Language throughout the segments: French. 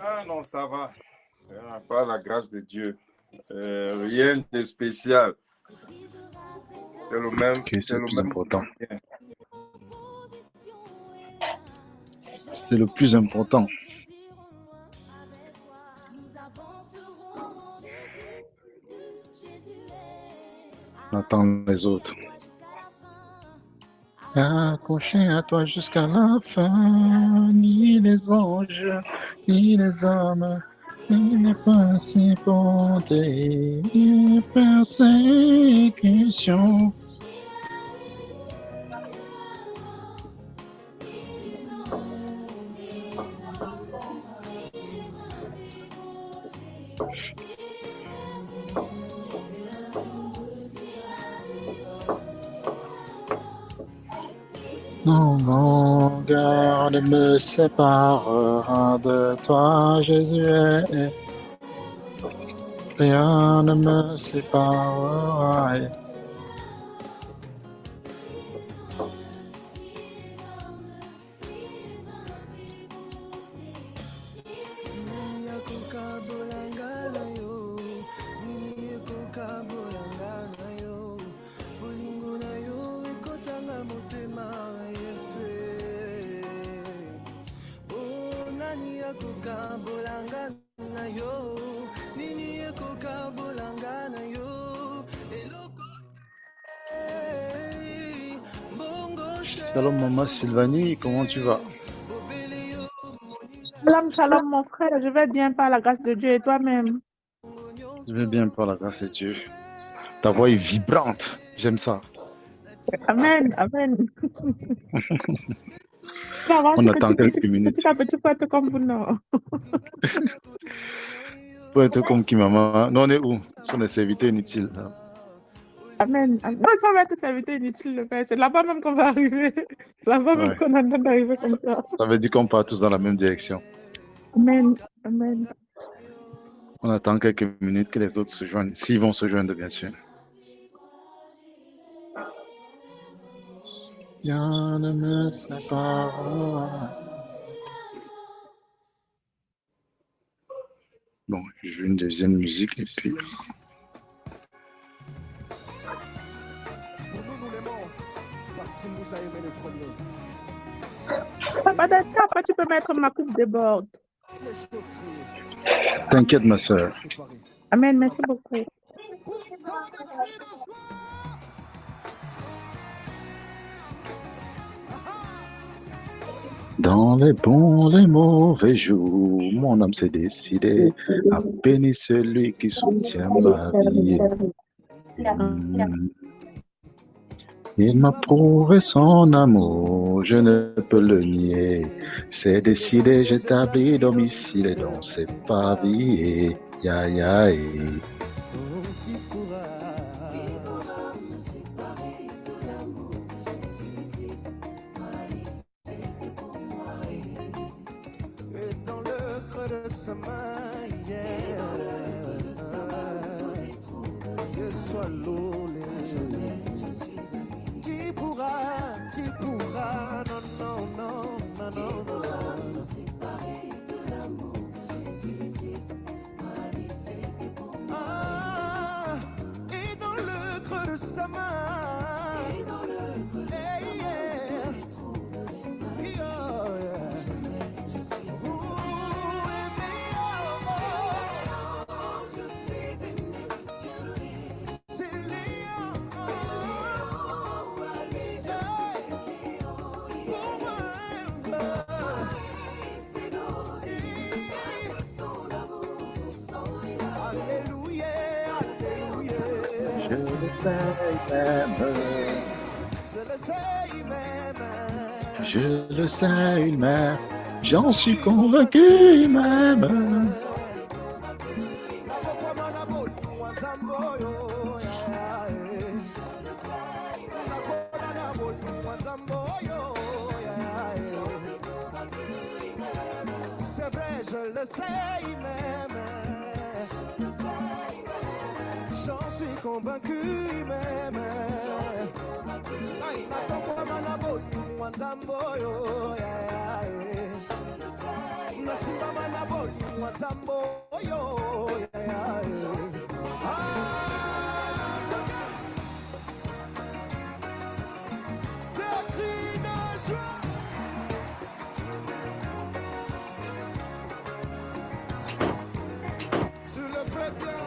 Ah non, ça va. Par la grâce de Dieu. Rien de spécial. C'est le même, Ok, c'est c'est le le plus même important. quotidien. C'est le plus important. On attend les autres. Accroché à toi jusqu'à la fin, ni les anges, ni les hommes, ni les principautés, ni les persécutions. Non, mon cœur ne me séparera de toi, Jésus. Rien ne me séparera. Shalom, maman Sylvanie, comment tu vas? Shalom, shalom, mon frère. Je vais bien par la grâce de Dieu et toi-même. Je vais bien par la grâce de Dieu. Ta voix est vibrante, j'aime ça. Amen, amen. Avant, On c'est attend quelques minutes. petit à petit pour être comme vous, non. Pour être comme qui, maman? Nous, on est où? Sur les serviteurs inutiles. Hein. Amen. Amen. Non, ça va être serviteur inutile, le Père. C'est là-bas même qu'on va arriver. C'est là-bas même Ouais. qu'on est en train d'arriver comme ça. Ça veut dire qu'on part tous dans la même direction. Amen, amen. On attend quelques minutes que les autres se joignent, s'ils vont se joindre, bien sûr. Rien ne me séparera. Bon, je joue une deuxième musique et puis. Pour nous, nous l'aimons parce qu'il nous a aimés les premiers. Papa, après, tu peux mettre ma coupe de bord. Les choses créées. T'inquiète, ma soeur. Séparées. Amen, merci beaucoup. Pour ça, des cris de joie. Dans les bons, les mauvais jours, mon âme s'est décidée à bénir celui qui soutient ma vie. Il m'a prouvé son amour, je ne peux le nier. C'est décidé, j'établis domicile dans ses pavillers. Ya, ya, ya. Qui pourra me séparer de l'amour de Jésus-Christ manifesté pour moi. Et dans le creux de sa main, que soit l'eau, qui pourra, non, non, non, non, non, non, me séparer de l'amour de Jésus-Christ manifesté pour moi. Ah, et dans le creux de sa main, et dans le creux de sa main, je trouverai ma vie. Je suis aimé, je suis aimé, Dieu est. C'est Léon, Alléluia, pour moi, c'est l'orée, son amour, son sang est là. Alléluia, Alléluia. Je le sais, Je le sais, il m'aime. je le sais, il m'aime. J'en suis convaincu, il m'aime. C'est vrai, je le sais, il m'aime. J'en suis convaincu, il m'aime. nasimama na bolingo nzambo oyo le cri de joie. Sur le feu bien.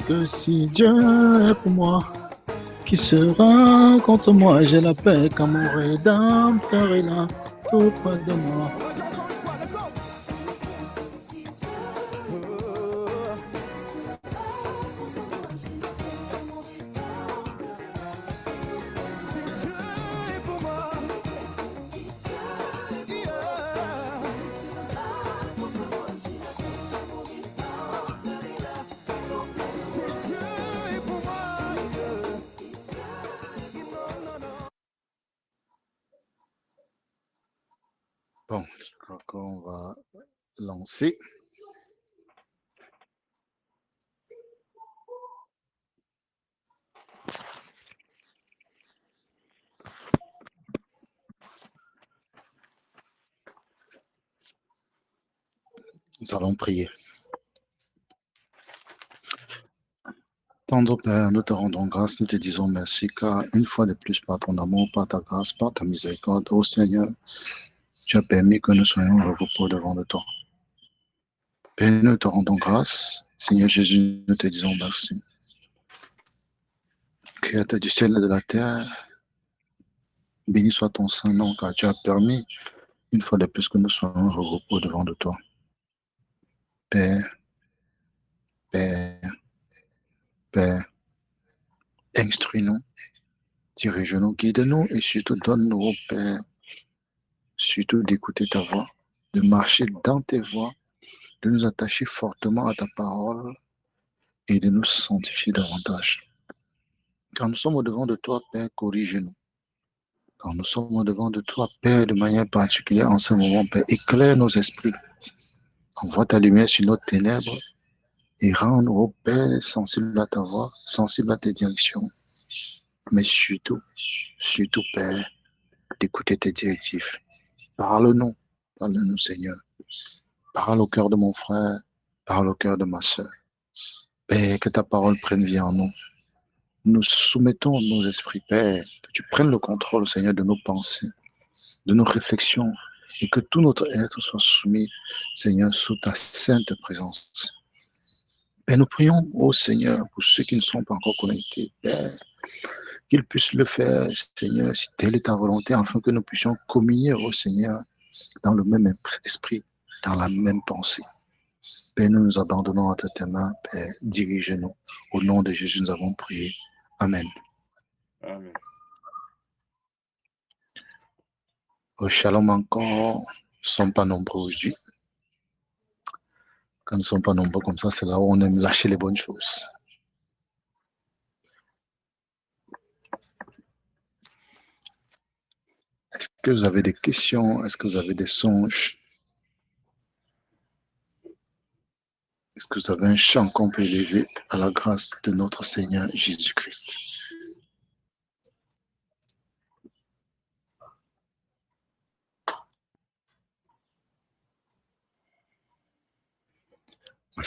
Que si Dieu est pour moi, qui sera contre moi? J'ai la paix quand mon Rédempteur est là, tout près de moi. Bon, je crois qu'on va lancer. Nous allons prier. Tendre Père, nous te rendons grâce, nous te disons merci, car une fois de plus, par ton amour, par ta grâce, par ta miséricorde, ô Seigneur, tu as permis que nous soyons au repos devant de toi. Père, nous te rendons grâce. Seigneur Jésus, nous te disons merci. Créateur du ciel et de la terre, béni soit ton saint nom, car tu as permis une fois de plus que nous soyons au repos devant de toi. Père, Père, Père, instruis-nous, dirige-nous, guide-nous et surtout donne-nous, ô Père, surtout d'écouter ta voix, de marcher dans tes voies, de nous attacher fortement à ta parole et de nous sanctifier davantage. Quand nous sommes au-devant de toi, Père, corrige-nous. Quand nous sommes au-devant de toi, Père, de manière particulière en ce moment, Père, éclaire nos esprits. Envoie ta lumière sur nos ténèbres et rends-nous, ô Père, sensibles à ta voix, sensibles à tes directions. Mais surtout, Père, d'écouter tes directives. Parle-nous, parle-nous, Seigneur. Parle au cœur de mon frère, parle au cœur de ma sœur. Père, que ta parole prenne vie en nous. Nous soumettons nos esprits, Père, que tu prennes le contrôle, Seigneur, de nos pensées, de nos réflexions, et que tout notre être soit soumis, Seigneur, sous ta sainte présence. Père, nous prions, ô Seigneur, pour ceux qui ne sont pas encore connectés, Père, qu'ils puissent le faire, Seigneur, si telle est ta volonté, afin que nous puissions communier, ô Seigneur, dans le même esprit, dans la même pensée. Père, nous nous abandonnons entre tes mains, Père, dirige-nous. Au nom de Jésus, nous avons prié. Amen. Amen. Au shalom encore, nous ne sommes pas nombreux aujourd'hui. Quand nous ne sommes pas nombreux comme ça, c'est là où on aime lâcher les bonnes choses. Est-ce que vous avez des questions? Est-ce que vous avez des songes? Est-ce que vous avez un chant qu'on peut élever à la grâce de notre Seigneur Jésus-Christ? Ma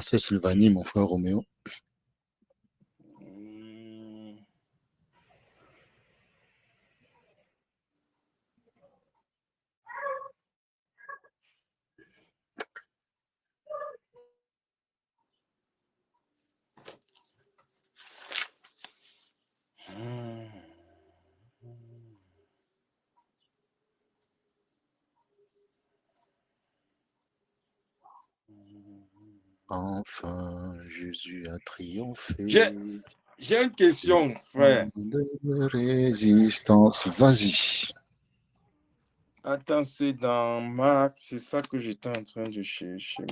sœur Sylvanie, mon frère Roméo. Enfin, Jésus a triomphé. J'ai une question, frère. De résistance, vas-y. Attends, c'est dans Marc, c'est ça que j'étais en train de chercher.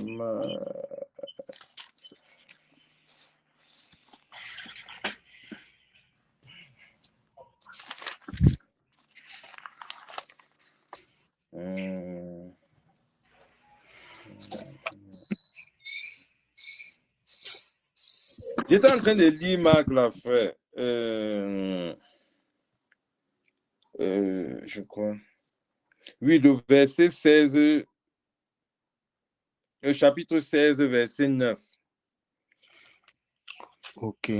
J'étais en train de lire Marc, là, frère. Je crois. Oui, le verset 16, le chapitre 16, verset 9. Ok.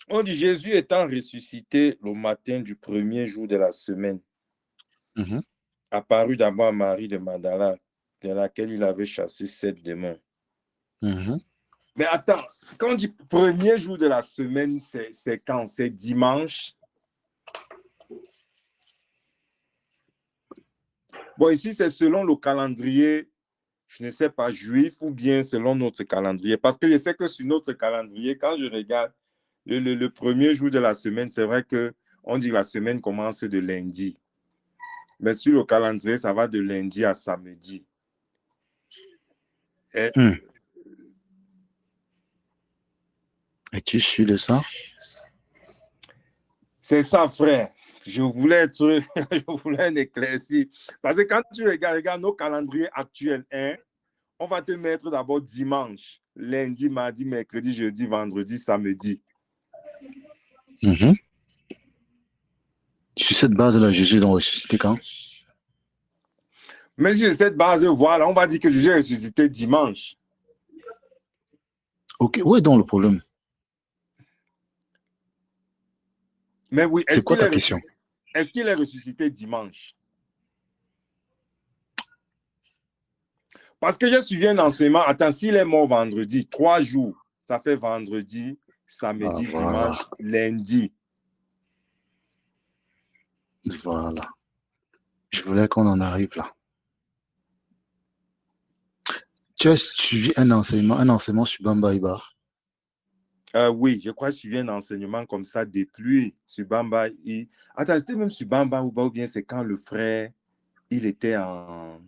On dit Jésus étant ressuscité le matin du premier jour de la semaine, Mhm. apparut d'abord à Marie de Magdala, de laquelle il avait chassé 7 démons. Mhm. Mais attends, quand on dit premier jour de la semaine, c'est quand? C'est dimanche? Bon, ici, c'est selon le calendrier, je ne sais pas, juif ou bien selon notre calendrier. Parce que je sais que sur notre calendrier, quand je regarde le premier jour de la semaine, c'est vrai qu'on dit que la semaine commence de lundi. Mais sur le calendrier, ça va de lundi à samedi. Et, Es-tu sûr de ça? c'est ça, frère. Je voulais un éclairci. Parce que quand tu regardes nos calendriers actuels, hein, on va te mettre d'abord dimanche, lundi, mardi, mercredi, jeudi, vendredi, samedi. Mhm. Sur cette base-là, Jésus est ressuscité quand? Mais sur cette base, voilà, on va dire que Jésus est ressuscité dimanche. Ok, où est donc le problème? Mais oui, C'est quoi ta question? Est-ce qu'il est ressuscité dimanche? Parce que j'ai suivi un enseignement. Attends, s'il est mort vendredi, 3 jours, ça fait vendredi, samedi, voilà. dimanche, lundi. Voilà. Je voulais qu'on en arrive là. Tu as suivi un enseignement sur Bamba Iba. Oui, je crois que j'ai suivi un enseignement comme ça depuis sur Bamba. Attends, c'était même sur Bamba ou bien c'est quand le frère, il était en...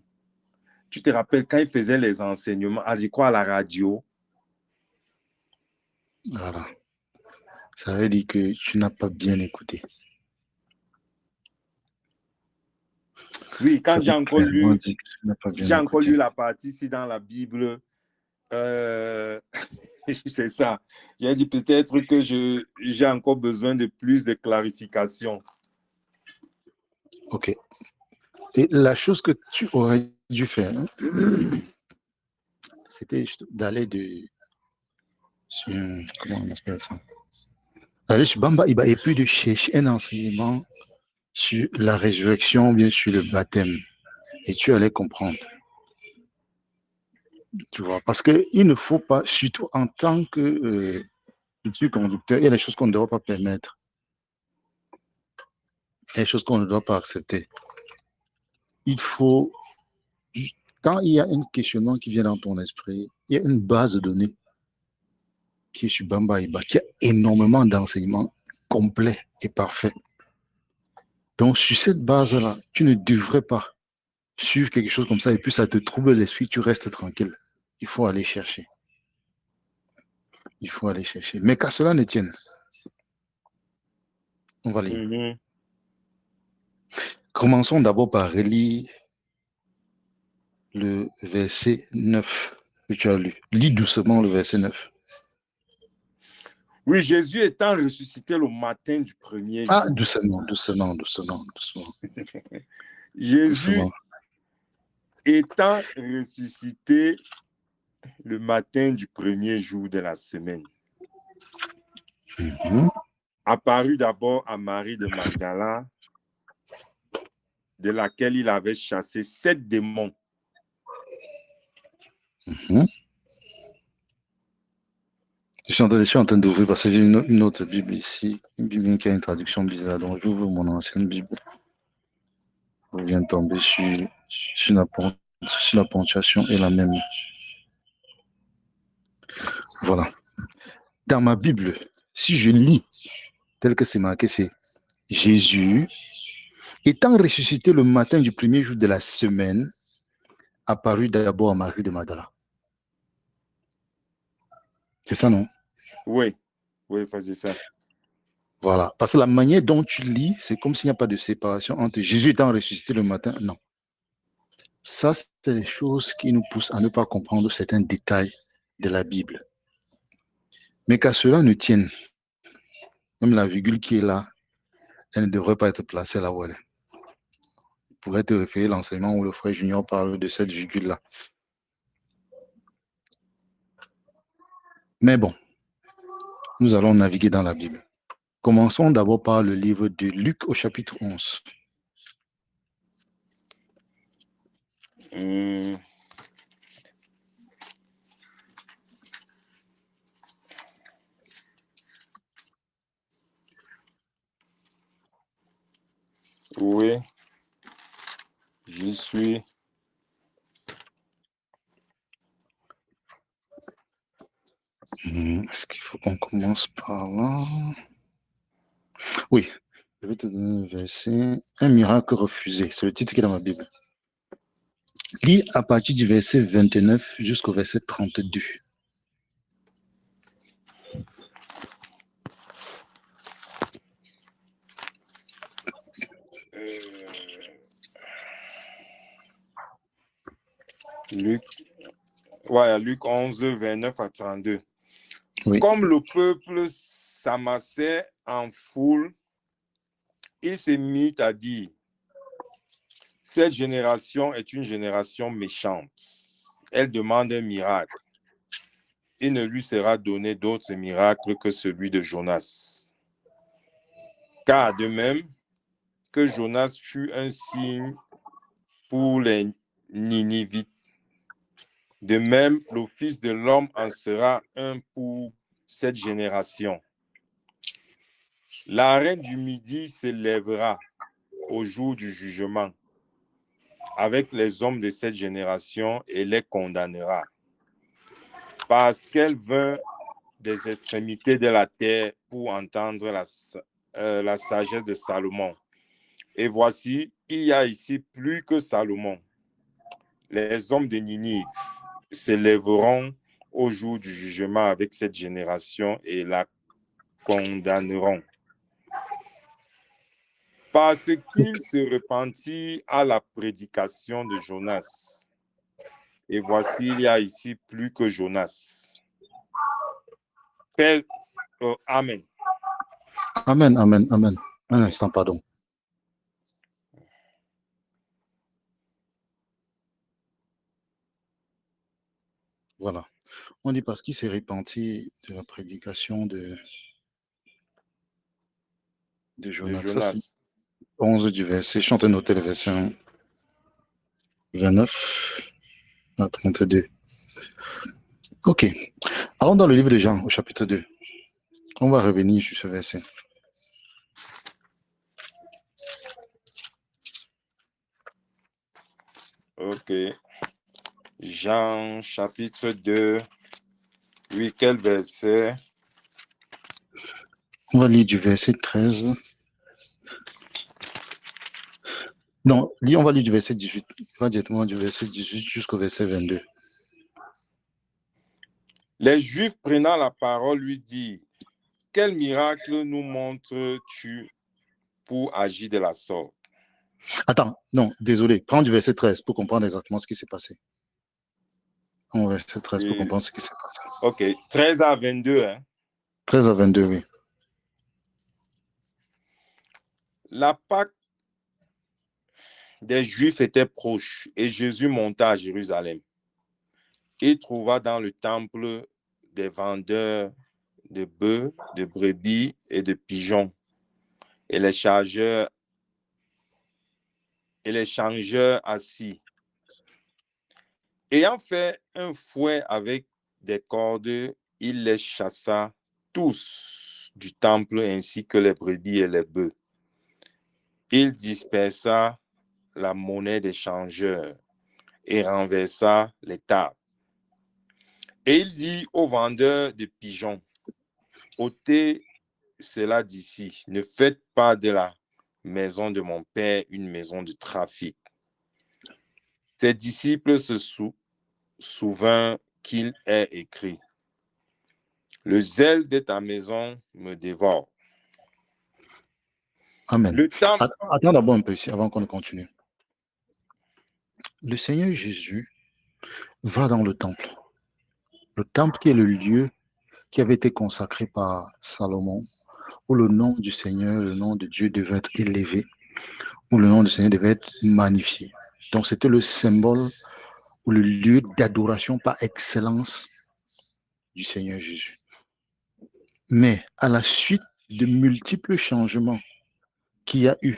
Tu te rappelles quand il faisait les enseignements, je crois à la radio. Voilà. Ça veut dire que tu n'as pas bien écouté. Oui, quand j'ai encore lu la partie ici dans la Bible, c'est ça. J'ai dit peut-être que j'ai encore besoin de plus de clarification. Ok. Et la chose que tu aurais dû faire, c'était d'aller comment on appelle ça? D'aller sur Bamba Iba et puis de chercher un enseignement sur la résurrection, bien sur le baptême. Et tu allais comprendre. Tu vois, parce qu'il ne faut pas, surtout en tant que conducteur, il y a des choses qu'on ne doit pas permettre. Il y a des choses qu'on ne doit pas accepter. Il faut, quand il y a un questionnement qui vient dans ton esprit, il y a une base de données qui est sur Bamba Iba, qui a énormément d'enseignements complets et parfaits. Donc, sur cette base-là, tu ne devrais pas suivre quelque chose comme ça et puis ça te trouble l'esprit, tu restes tranquille. Il faut aller chercher. Il faut aller chercher. Mais qu'à cela ne tienne, on va lire. Mm-hmm. Commençons d'abord par relire le verset 9 que tu as lu. Lis doucement le verset 9. Oui, Jésus étant ressuscité le matin du premier jour. Ah, doucement. Jésus étant ressuscité le matin du premier jour de la semaine. Mm-hmm. Apparut d'abord à Marie de Magdala, de laquelle il avait chassé 7 démons. Mm-hmm. Je suis en train d'ouvrir parce que j'ai une autre Bible ici, une Bible qui a une traduction bizarre, donc j'ouvre mon ancienne Bible. Je viens de tomber sur la ponctuation est la même. Voilà. Dans ma Bible, si je lis tel que c'est marqué, c'est Jésus, étant ressuscité le matin du premier jour de la semaine, apparut d'abord à Marie de Magdala. C'est ça, non? Oui, faisait ça. Voilà. Parce que la manière dont tu lis, c'est comme s'il n'y a pas de séparation entre Jésus étant ressuscité le matin. Non. Ça, c'est les choses qui nous poussent à ne pas comprendre certains détails de la Bible. Mais qu'à cela ne tienne, même la virgule qui est là, elle ne devrait pas être placée là où elle est. Vous pourrez te référer l'enseignement où le frère Junior parle de cette virgule-là. Mais bon, nous allons naviguer dans la Bible. Commençons d'abord par le livre de Luc au chapitre 11. Oui, j'y suis. Est-ce qu'il faut qu'on commence par là? Oui, je vais te donner un verset. Un miracle refusé, c'est le titre qui est dans ma Bible. Lis à partir du verset 29 jusqu'au verset 32. Luc 11, 29 à 32. Oui. Comme le peuple s'amassait en foule, il s'est mis à dire, cette génération est une génération méchante. Elle demande un miracle. Il ne lui sera donné d'autre miracle que celui de Jonas. Car de même que Jonas fut un signe pour les Ninivites, de même le Fils de l'homme en sera un pour cette génération. La reine du Midi se lèvera au jour du jugement avec les hommes de cette génération et les condamnera. Parce qu'elle veut des extrémités de la terre pour entendre la sagesse de Salomon. Et voici, il y a ici plus que Salomon. Les hommes de Ninive se lèveront au jour du jugement avec cette génération et la condamneront. Parce qu'il se repentit à la prédication de Jonas. Et voici, il y a ici plus que Jonas. Amen. Amen, amen, amen. Un instant, pardon. Voilà. On dit parce qu'il s'est repenti de la prédication de Jonas. De Jonas. Ça, c'est 11 du verset. Je suis en train de noter le verset 29 à 32. Ok. Allons dans le livre de Jean, au chapitre 2. On va revenir sur ce verset. Ok. Jean, chapitre 2. Oui, quel verset? On va lire du verset 13. Non, on va lire du verset 18. On va directement du verset 18 jusqu'au verset 22. Les Juifs prenant la parole lui disent, quel miracle nous montres-tu pour agir de la sorte? Attends, non, désolé. Prends du verset 13 pour comprendre exactement ce qui s'est passé. Prends verset 13 pour comprendre ce qui s'est passé. Ok, 13 à 22. Hein? 13 à 22, oui. La Pâque des Juifs était proche et Jésus monta à Jérusalem. Il trouva dans le temple des vendeurs de bœufs, de brebis et de pigeons et les changeurs assis. Ayant fait un fouet avec des cordes, il les chassa tous du temple ainsi que les brebis et les bœufs. Il dispersa la monnaie des changeurs et renversa les tables. Et il dit aux vendeurs de pigeons, ôtez cela d'ici, ne faites pas de la maison de mon père une maison de trafic. Ses disciples se souvinrent qu'il est écrit, le zèle de ta maison me dévore. Amen. Le temple... Attends d'abord un peu ici avant qu'on ne continue. Le Seigneur Jésus va dans le temple. Le temple qui est le lieu qui avait été consacré par Salomon, où le nom du Seigneur, le nom de Dieu devait être élevé, où le nom du Seigneur devait être magnifié. Donc c'était le symbole ou le lieu d'adoration par excellence du Seigneur Jésus. Mais à la suite de multiples changements qu'il y a eu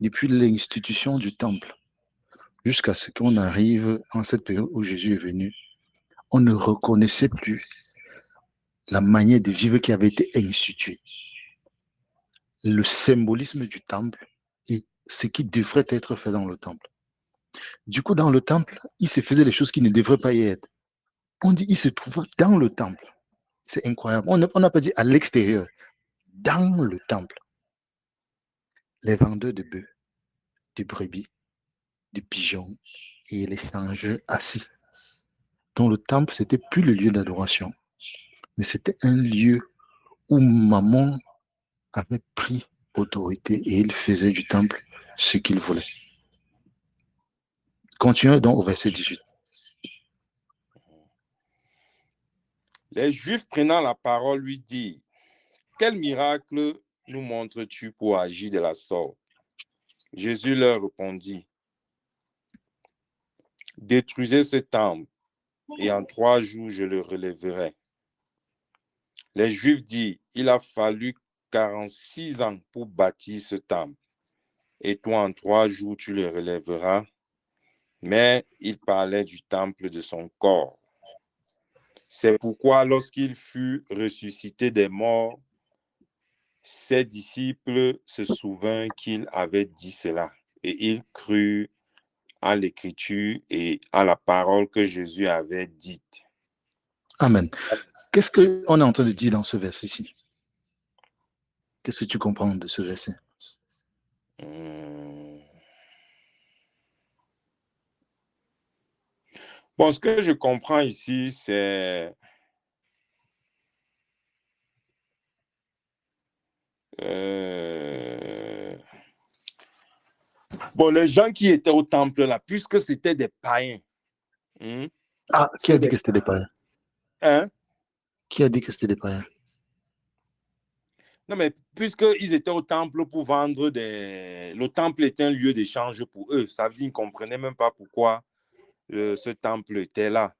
depuis l'institution du temple jusqu'à ce qu'on arrive en cette période où Jésus est venu, on ne reconnaissait plus la manière de vivre qui avait été instituée. Le symbolisme du temple et ce qui devrait être fait dans le temple. Du coup, dans le temple, il se faisait des choses qui ne devraient pas y être. On dit il se trouva dans le temple. C'est incroyable. On n'a pas dit à l'extérieur, dans le temple. Les vendeurs de bœufs, de brebis, de pigeons et les changeurs assis. Donc le temple, c'était plus le lieu d'adoration, mais c'était un lieu où Maman avait pris autorité et il faisait du temple ce qu'il voulait. Continuons donc au verset 18. Les Juifs prenant la parole lui dirent, « Quel miracle nous montres-tu pour agir de la sorte? » Jésus leur répondit, « Détruisez ce temple, et en 3 jours je le relèverai. » Les Juifs dirent, « Il a fallu 46 ans pour bâtir ce temple, et toi en 3 jours tu le relèveras. » Mais il parlait du temple de son corps. C'est pourquoi lorsqu'il fut ressuscité des morts, ses disciples se souvinrent qu'il avait dit cela, et ils crurent à l'écriture et à la parole que Jésus avait dite. Amen. Qu'est-ce qu'on est en train de dire dans ce verset-ci? Qu'est-ce que tu comprends de ce verset? Bon, ce que je comprends ici, c'est bon, les gens qui étaient au temple là, puisque c'était des païens. Ah, qui a dit que c'était des païens? Hein? Qui a dit que c'était des païens? Non, mais puisqu'ils étaient au temple pour vendre des... Le temple était un lieu d'échange pour eux. Ça veut dire qu'ils ne comprenaient même pas pourquoi ce temple était là.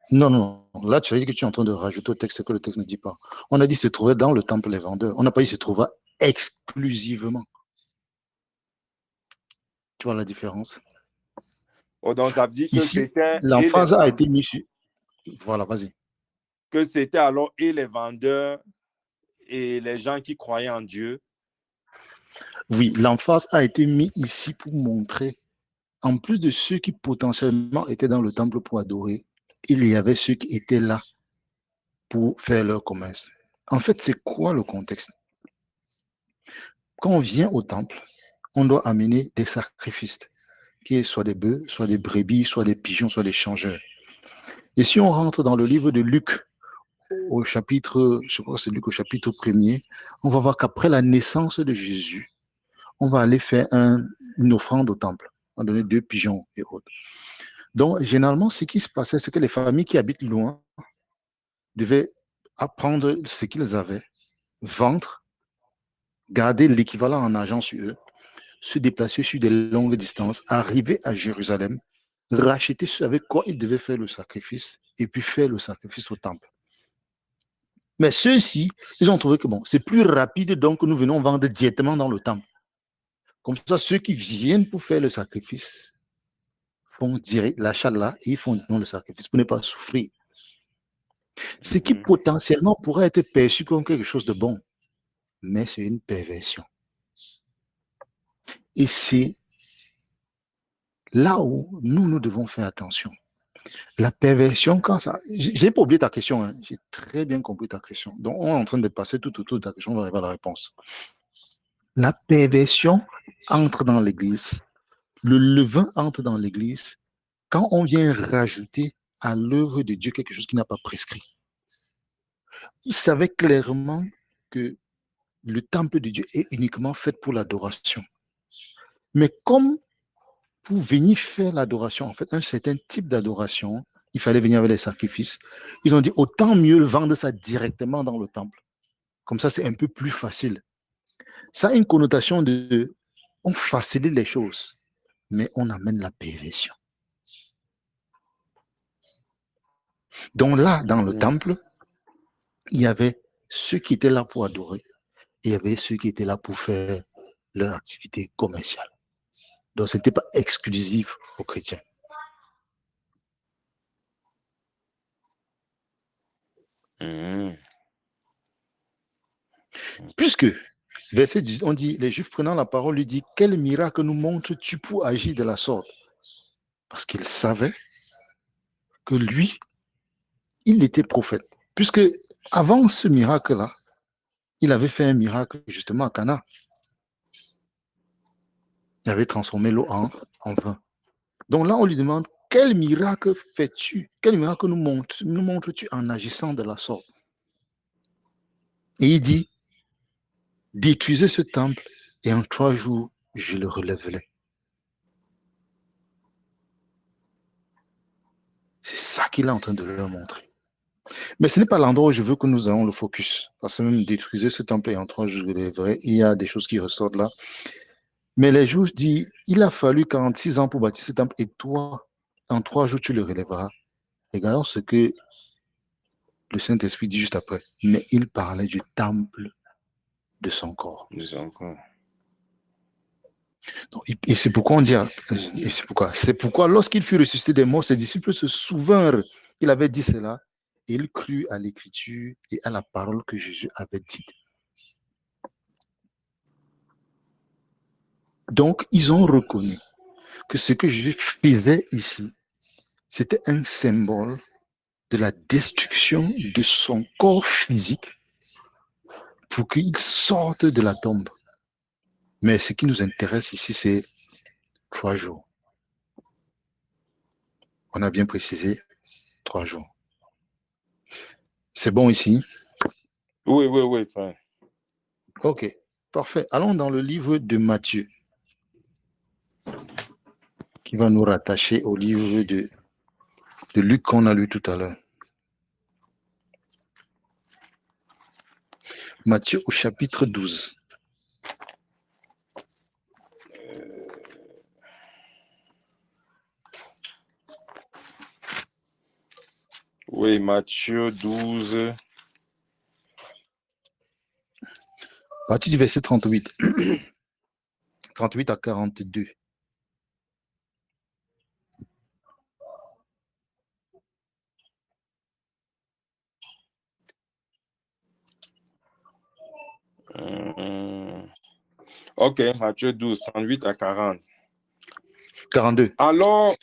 Non, non, non. Là, tu as dit que tu es en train de rajouter au texte ce que le texte ne dit pas. On a dit se trouvait dans le temple les vendeurs. On n'a pas dit se trouvait exclusivement. Tu vois la différence? Oh, donc, ça veut dire que Ici, c'était... l'emphase a été mise sur... Voilà, vas-y. Que c'était alors et les vendeurs et les gens qui croyaient en Dieu. Oui, l'emphase a été mise ici pour montrer, en plus de ceux qui potentiellement étaient dans le temple pour adorer, il y avait ceux qui étaient là pour faire leur commerce. En fait, c'est quoi le contexte? Quand on vient au temple, on doit amener des sacrifices, qui est soit des bœufs, soit des brebis, soit des pigeons, soit des changeurs. Et si on rentre dans le livre de Luc, au chapitre, je crois que c'est Luc au chapitre 1er, on va voir qu'après la naissance de Jésus, on va aller faire une offrande au temple. On va donner 2 pigeons et autres. Donc, généralement, ce qui se passait, c'est que les familles qui habitent loin devaient apprendre ce qu'ils avaient, vendre, garder l'équivalent en argent sur eux, se déplacer sur des longues distances, arriver à Jérusalem, racheter ce avec quoi ils devaient faire le sacrifice et puis faire le sacrifice au temple. Mais ceux-ci, ils ont trouvé que bon, c'est plus rapide, donc nous venons vendre directement dans le temple. Comme ça, ceux qui viennent pour faire le sacrifice font direct l'achat là et ils font le sacrifice pour ne pas souffrir. Ce qui potentiellement pourrait être perçu comme quelque chose de bon, mais c'est une perversion. Et c'est là où nous devons faire attention. La perversion, quand ça... J'ai pas oublié ta question, hein. J'ai très bien compris ta question. Donc, on est en train de passer tout autour de ta question, on va arriver à la réponse. La perversion entre dans l'Église. Le levain entre dans l'Église quand on vient rajouter à l'œuvre de Dieu quelque chose qui n'a pas prescrit. Il savait clairement que le temple de Dieu est uniquement fait pour l'adoration. Mais comme pour venir faire l'adoration, en fait, un certain type d'adoration, il fallait venir avec les sacrifices. Ils ont dit autant mieux vendre ça directement dans le temple. Comme ça, c'est un peu plus facile. Ça a une connotation de on facilite les choses, mais on amène la perversion. Donc là, dans le temple, il y avait ceux qui étaient là pour adorer et il y avait ceux qui étaient là pour faire leur activité commerciale. Donc, ce n'était pas exclusif aux chrétiens. Puisque, verset 10, on dit, les Juifs prenant la parole lui dit, quel miracle nous montres-tu pour agir de la sorte? Parce qu'ils savaient que lui, il était prophète. Puisque avant ce miracle-là, il avait fait un miracle justement à Cana. Il avait transformé l'eau en vin. Donc là, on lui demande, quel miracle fais-tu? Quel miracle nous montres-tu en agissant de la sorte? Et il dit, détruisez ce temple et en 3 jours, je le relèverai. C'est ça qu'il est en train de leur montrer. Mais ce n'est pas l'endroit où je veux que nous ayons le focus. Parce que même détruisez ce temple et en 3 jours, je le relèverai. Il y a des choses qui ressortent là. Mais les Juifs disent, il a fallu 46 ans pour bâtir ce temple et toi, en 3 jours, tu le relèveras. Regardons ce que le Saint-Esprit dit juste après. Mais il parlait du temple de son corps. Donc, et c'est pourquoi on dit, c'est pourquoi lorsqu'il fut ressuscité des morts, ses disciples se souvinrent qu'il avait dit cela et ils crurent à l'écriture et à la parole que Jésus avait dite. Donc, ils ont reconnu que ce que Jésus faisait ici, c'était un symbole de la destruction de son corps physique pour qu'il sorte de la tombe. Mais ce qui nous intéresse ici, c'est 3 jours. On a bien précisé 3 jours. C'est bon ici? Oui, frère. Ok, parfait. Allons dans le livre de Matthieu, qui va nous rattacher au livre de Luc qu'on a lu tout à l'heure. Matthieu au chapitre 12. Oui, Matthieu 12. À partir du verset 38. 38 à 42. Ok, Matthieu 12, 38 à 40. 42. Alors,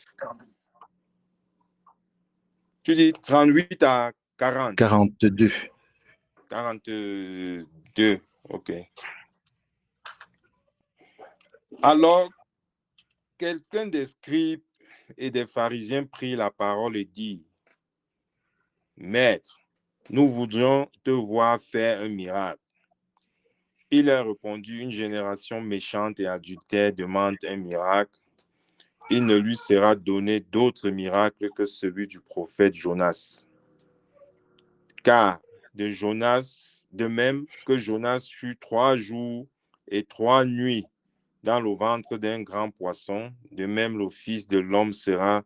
tu dis 38 à 40. 42. 42, ok. Alors, quelqu'un des scribes et des pharisiens prit la parole et dit, Maître, nous voudrions te voir faire un miracle. Il a répondu, une génération méchante et adultère demande un miracle. Il ne lui sera donné d'autre miracle que celui du prophète Jonas. Car de même que Jonas fut 3 jours et 3 nuits dans le ventre d'un grand poisson, de même le Fils de l'homme sera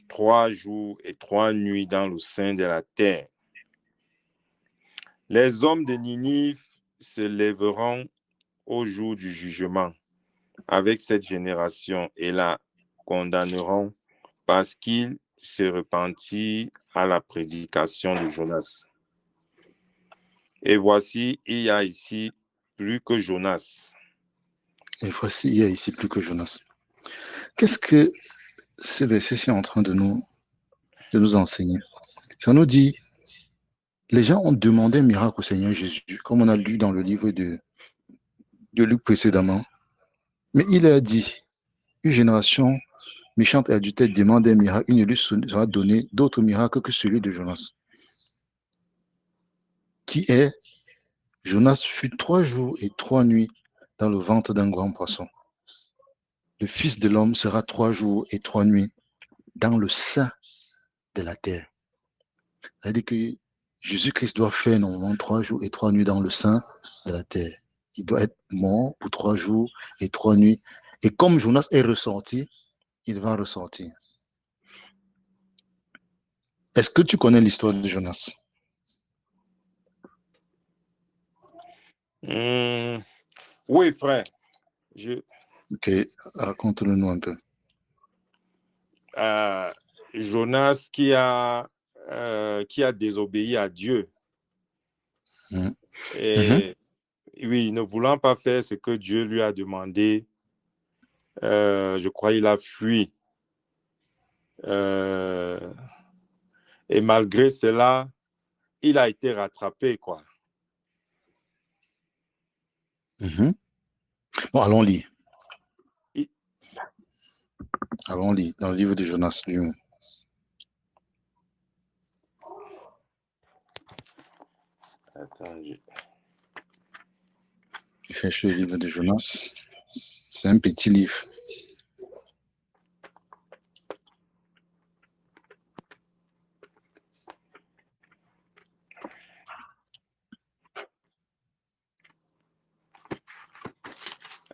3 jours et 3 nuits dans le sein de la terre. Les hommes de Ninive se lèveront au jour du jugement avec cette génération et la condamneront parce qu'il se repentit à la prédication de Jonas. Et voici, il y a ici plus que Jonas. Et voici, il y a ici plus que Jonas. Qu'est-ce que ce verset est en train de nous enseigner? Ça nous dit, les gens ont demandé un miracle au Seigneur Jésus, comme on a lu dans le livre de Luc précédemment. Mais il a dit, une génération méchante et adultère demande un miracle, il ne lui sera donné d'autre miracle que celui de Jonas. Qui est, Jonas fut 3 jours et 3 nuits dans le ventre d'un grand poisson. Le Fils de l'homme sera 3 jours et 3 nuits dans le sein de la terre. C'est-à-dire que Jésus-Christ doit faire normalement 3 jours et 3 nuits dans le sein de la terre. Il doit être mort pour 3 jours et 3 nuits. Et comme Jonas est ressorti, il va ressortir. Est-ce que tu connais l'histoire de Jonas? Oui, frère. Ok, raconte-le-nous un peu. Jonas qui a désobéi à Dieu. Et oui, ne voulant pas faire ce que Dieu lui a demandé, je crois qu'il a fui. Et malgré cela, il a été rattrapé, quoi. Bon, allons lire. Allons lire dans le livre de Jonas lui-même. Attends, Il fait le livre de Jonas. C'est un petit livre.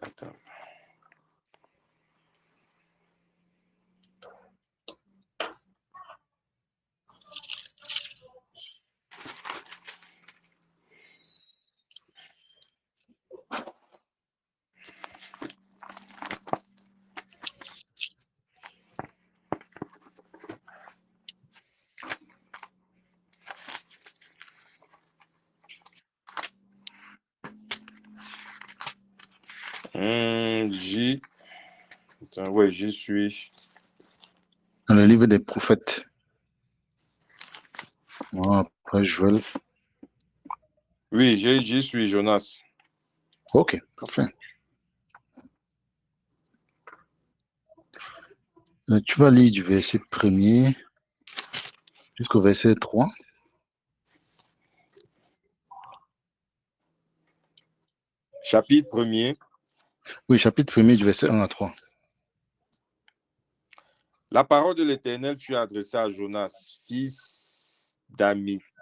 Attends. Oui, j'y suis. Dans le livre des prophètes. Voilà, après Joël. Oui, j'y suis, Jonas. Ok, parfait. Tu vas lire du verset 1er jusqu'au verset 3. Chapitre 1er. Oui, chapitre 1er du verset 1 à 3. La parole de l'Éternel fut adressée à Jonas, fils d'Amittai,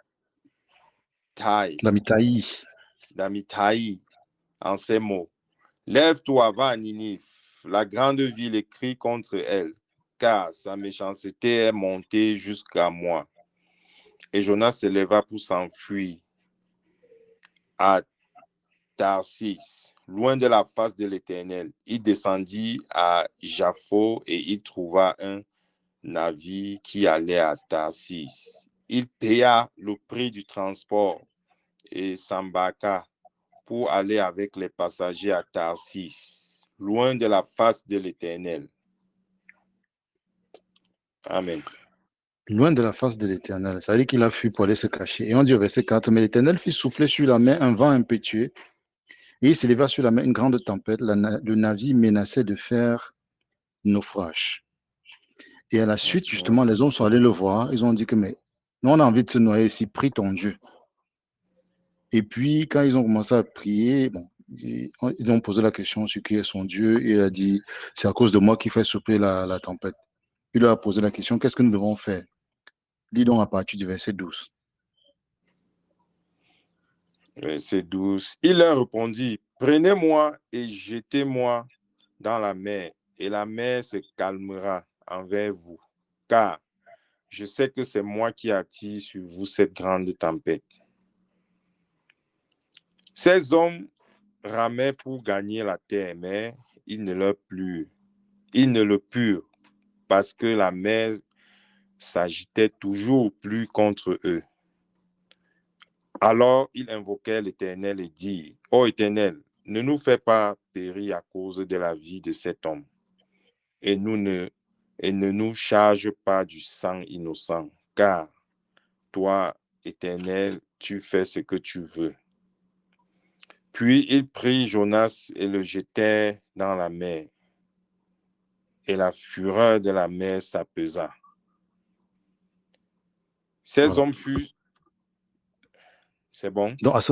en ces mots. Lève-toi, va à Ninive, la grande ville, et crie contre elle, car sa méchanceté est montée jusqu'à moi. Et Jonas se leva pour s'enfuir à Tarsis, loin de la face de l'Éternel. Il descendit à Jaffo et il trouva un navire qui allait à Tarsis. Il paya le prix du transport et s'embarqua pour aller avec les passagers à Tarsis, loin de la face de l'Éternel. Amen. Loin de la face de l'Éternel. Ça veut dire qu'il a fui pour aller se cacher. Et on dit au verset 4, mais l'Éternel fit souffler sur la mer un vent impétueux, et il s'éleva sur la mer une grande tempête. Le navire menaçait de faire naufrage. Et à la suite, justement, les hommes sont allés le voir. Ils ont dit que, mais nous, on a envie de se noyer ici, prie ton Dieu. Et puis, quand ils ont commencé à prier, bon, ils ont posé la question sur qui est son Dieu. Et il a dit, c'est à cause de moi qui fait souffler la tempête. Il leur a posé la question, qu'est-ce que nous devons faire? Lis donc à partir du verset 12. Verset 12. Il leur répondit, prenez-moi et jetez-moi dans la mer, et la mer se calmera envers vous, car je sais que c'est moi qui attire sur vous cette grande tempête. Ces hommes ramaient pour gagner la terre, mais ils ne le purent, parce que la mer s'agitait toujours plus contre eux. Alors ils invoquèrent l'Éternel et dirent, ô Éternel, ne nous fais pas périr à cause de la vie de cet homme, et ne nous charge pas du sang innocent, car toi, Éternel, tu fais ce que tu veux. Puis ils prirent Jonas et le jetèrent dans la mer, et la fureur de la mer s'apaisa. Ces hommes furent... C'est bon? Donc, à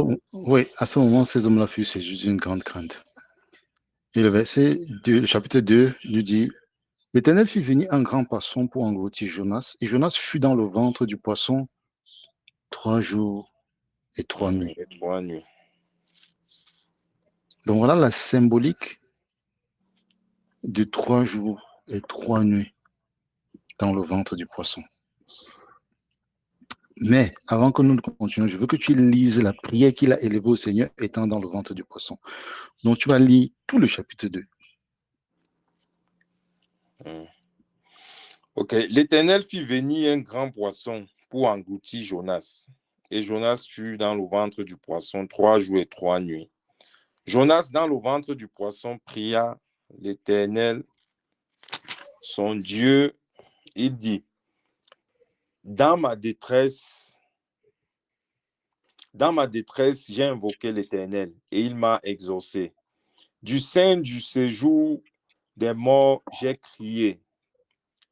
ce moment, ces hommes-là furent saisis d'une grande crainte. Et le verset 2, le chapitre 2 nous dit, L'Éternel fit venir un grand poisson pour engloutir Jonas, et Jonas fut dans le ventre du poisson 3 jours et 3 nuits. Et 3 nuits. Donc voilà la symbolique de 3 jours et 3 nuits dans le ventre du poisson. Mais avant que nous ne continuions, je veux que tu lises la prière qu'il a élevée au Seigneur étant dans le ventre du poisson. Donc tu vas lire tout le chapitre 2. Ok. L'Éternel fit venir un grand poisson pour engloutir Jonas. Et Jonas fut dans le ventre du poisson 3 jours et 3 nuits. Jonas, dans le ventre du poisson, pria l'Éternel, son Dieu. Il dit, dans ma détresse, j'ai invoqué l'Éternel et il m'a exaucé. Du sein du séjour des morts, j'ai crié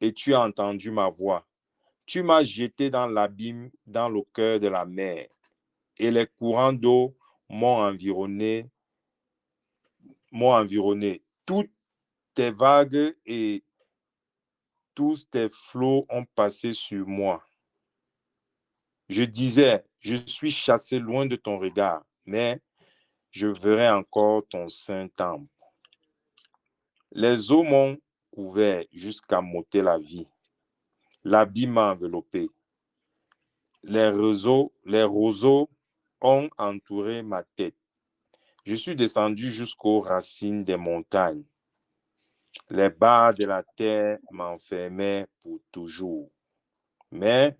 et tu as entendu ma voix. Tu m'as jeté dans l'abîme, dans le cœur de la mer, et les courants d'eau m'ont environné. Toutes tes vagues et tous tes flots ont passé sur moi. Je disais, je suis chassé loin de ton regard, mais je verrai encore ton saint temple. Les eaux m'ont couvert jusqu'à m'ôter la vie. L'abîme m'a enveloppé. Les roseaux ont entouré ma tête. Je suis descendu jusqu'aux racines des montagnes. Les barres de la terre m'enfermaient pour toujours. Mais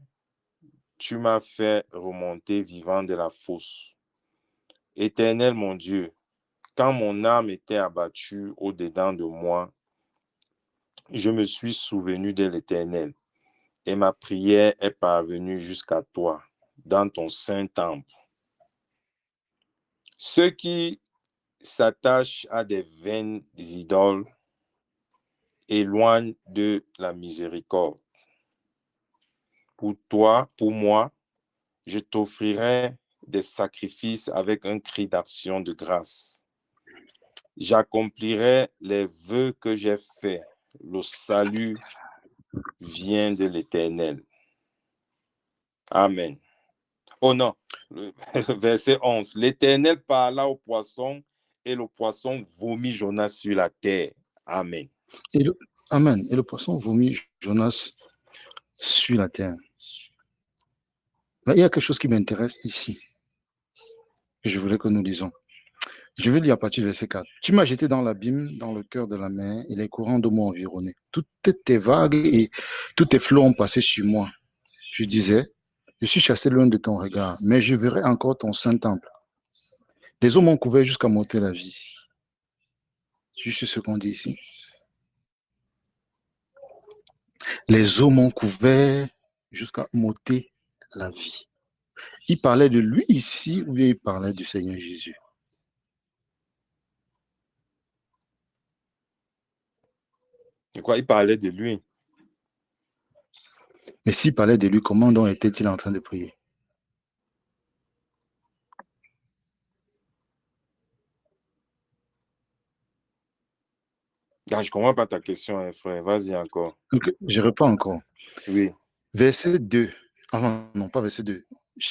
tu m'as fait remonter vivant de la fosse. Éternel mon Dieu, quand mon âme était abattue au-dedans de moi, je me suis souvenu de l'Éternel et ma prière est parvenue jusqu'à toi, dans ton saint temple. Ceux qui s'attachent à des vaines idoles éloignent de la miséricorde. Pour toi, pour moi, je t'offrirai des sacrifices avec un cri d'action de grâce. J'accomplirai les vœux que j'ai faits. Le salut vient de l'Éternel. Amen. Oh non, verset 11. L'Éternel parla au poisson et le poisson vomit Jonas sur la terre. Amen. Amen. Et le poisson vomit Jonas sur la terre. Là, il y a quelque chose qui m'intéresse ici. Que je voulais que nous lisions. Je vais lire à partir du verset 4. Tu m'as jeté dans l'abîme, dans le cœur de la mer, et les courants d'eau m'ont environné. Toutes tes vagues et tous tes flots ont passé sur moi. Je disais, je suis chassé loin de ton regard, mais je verrai encore ton saint temple. Les eaux m'ont couvert jusqu'à m'ôter la vie. Juste ce qu'on dit ici. Les eaux m'ont couvert jusqu'à m'ôter la vie. Il parlait de lui ici ou bien il parlait du Seigneur Jésus? De quoi il parlait de lui? Mais s'il parlait de lui, comment donc était-il en train de prier? Ah, je ne comprends pas ta question, hein, frère. Vas-y encore. Donc, je réponds encore. Oui. Verset 2. Ah non, pas verset 2.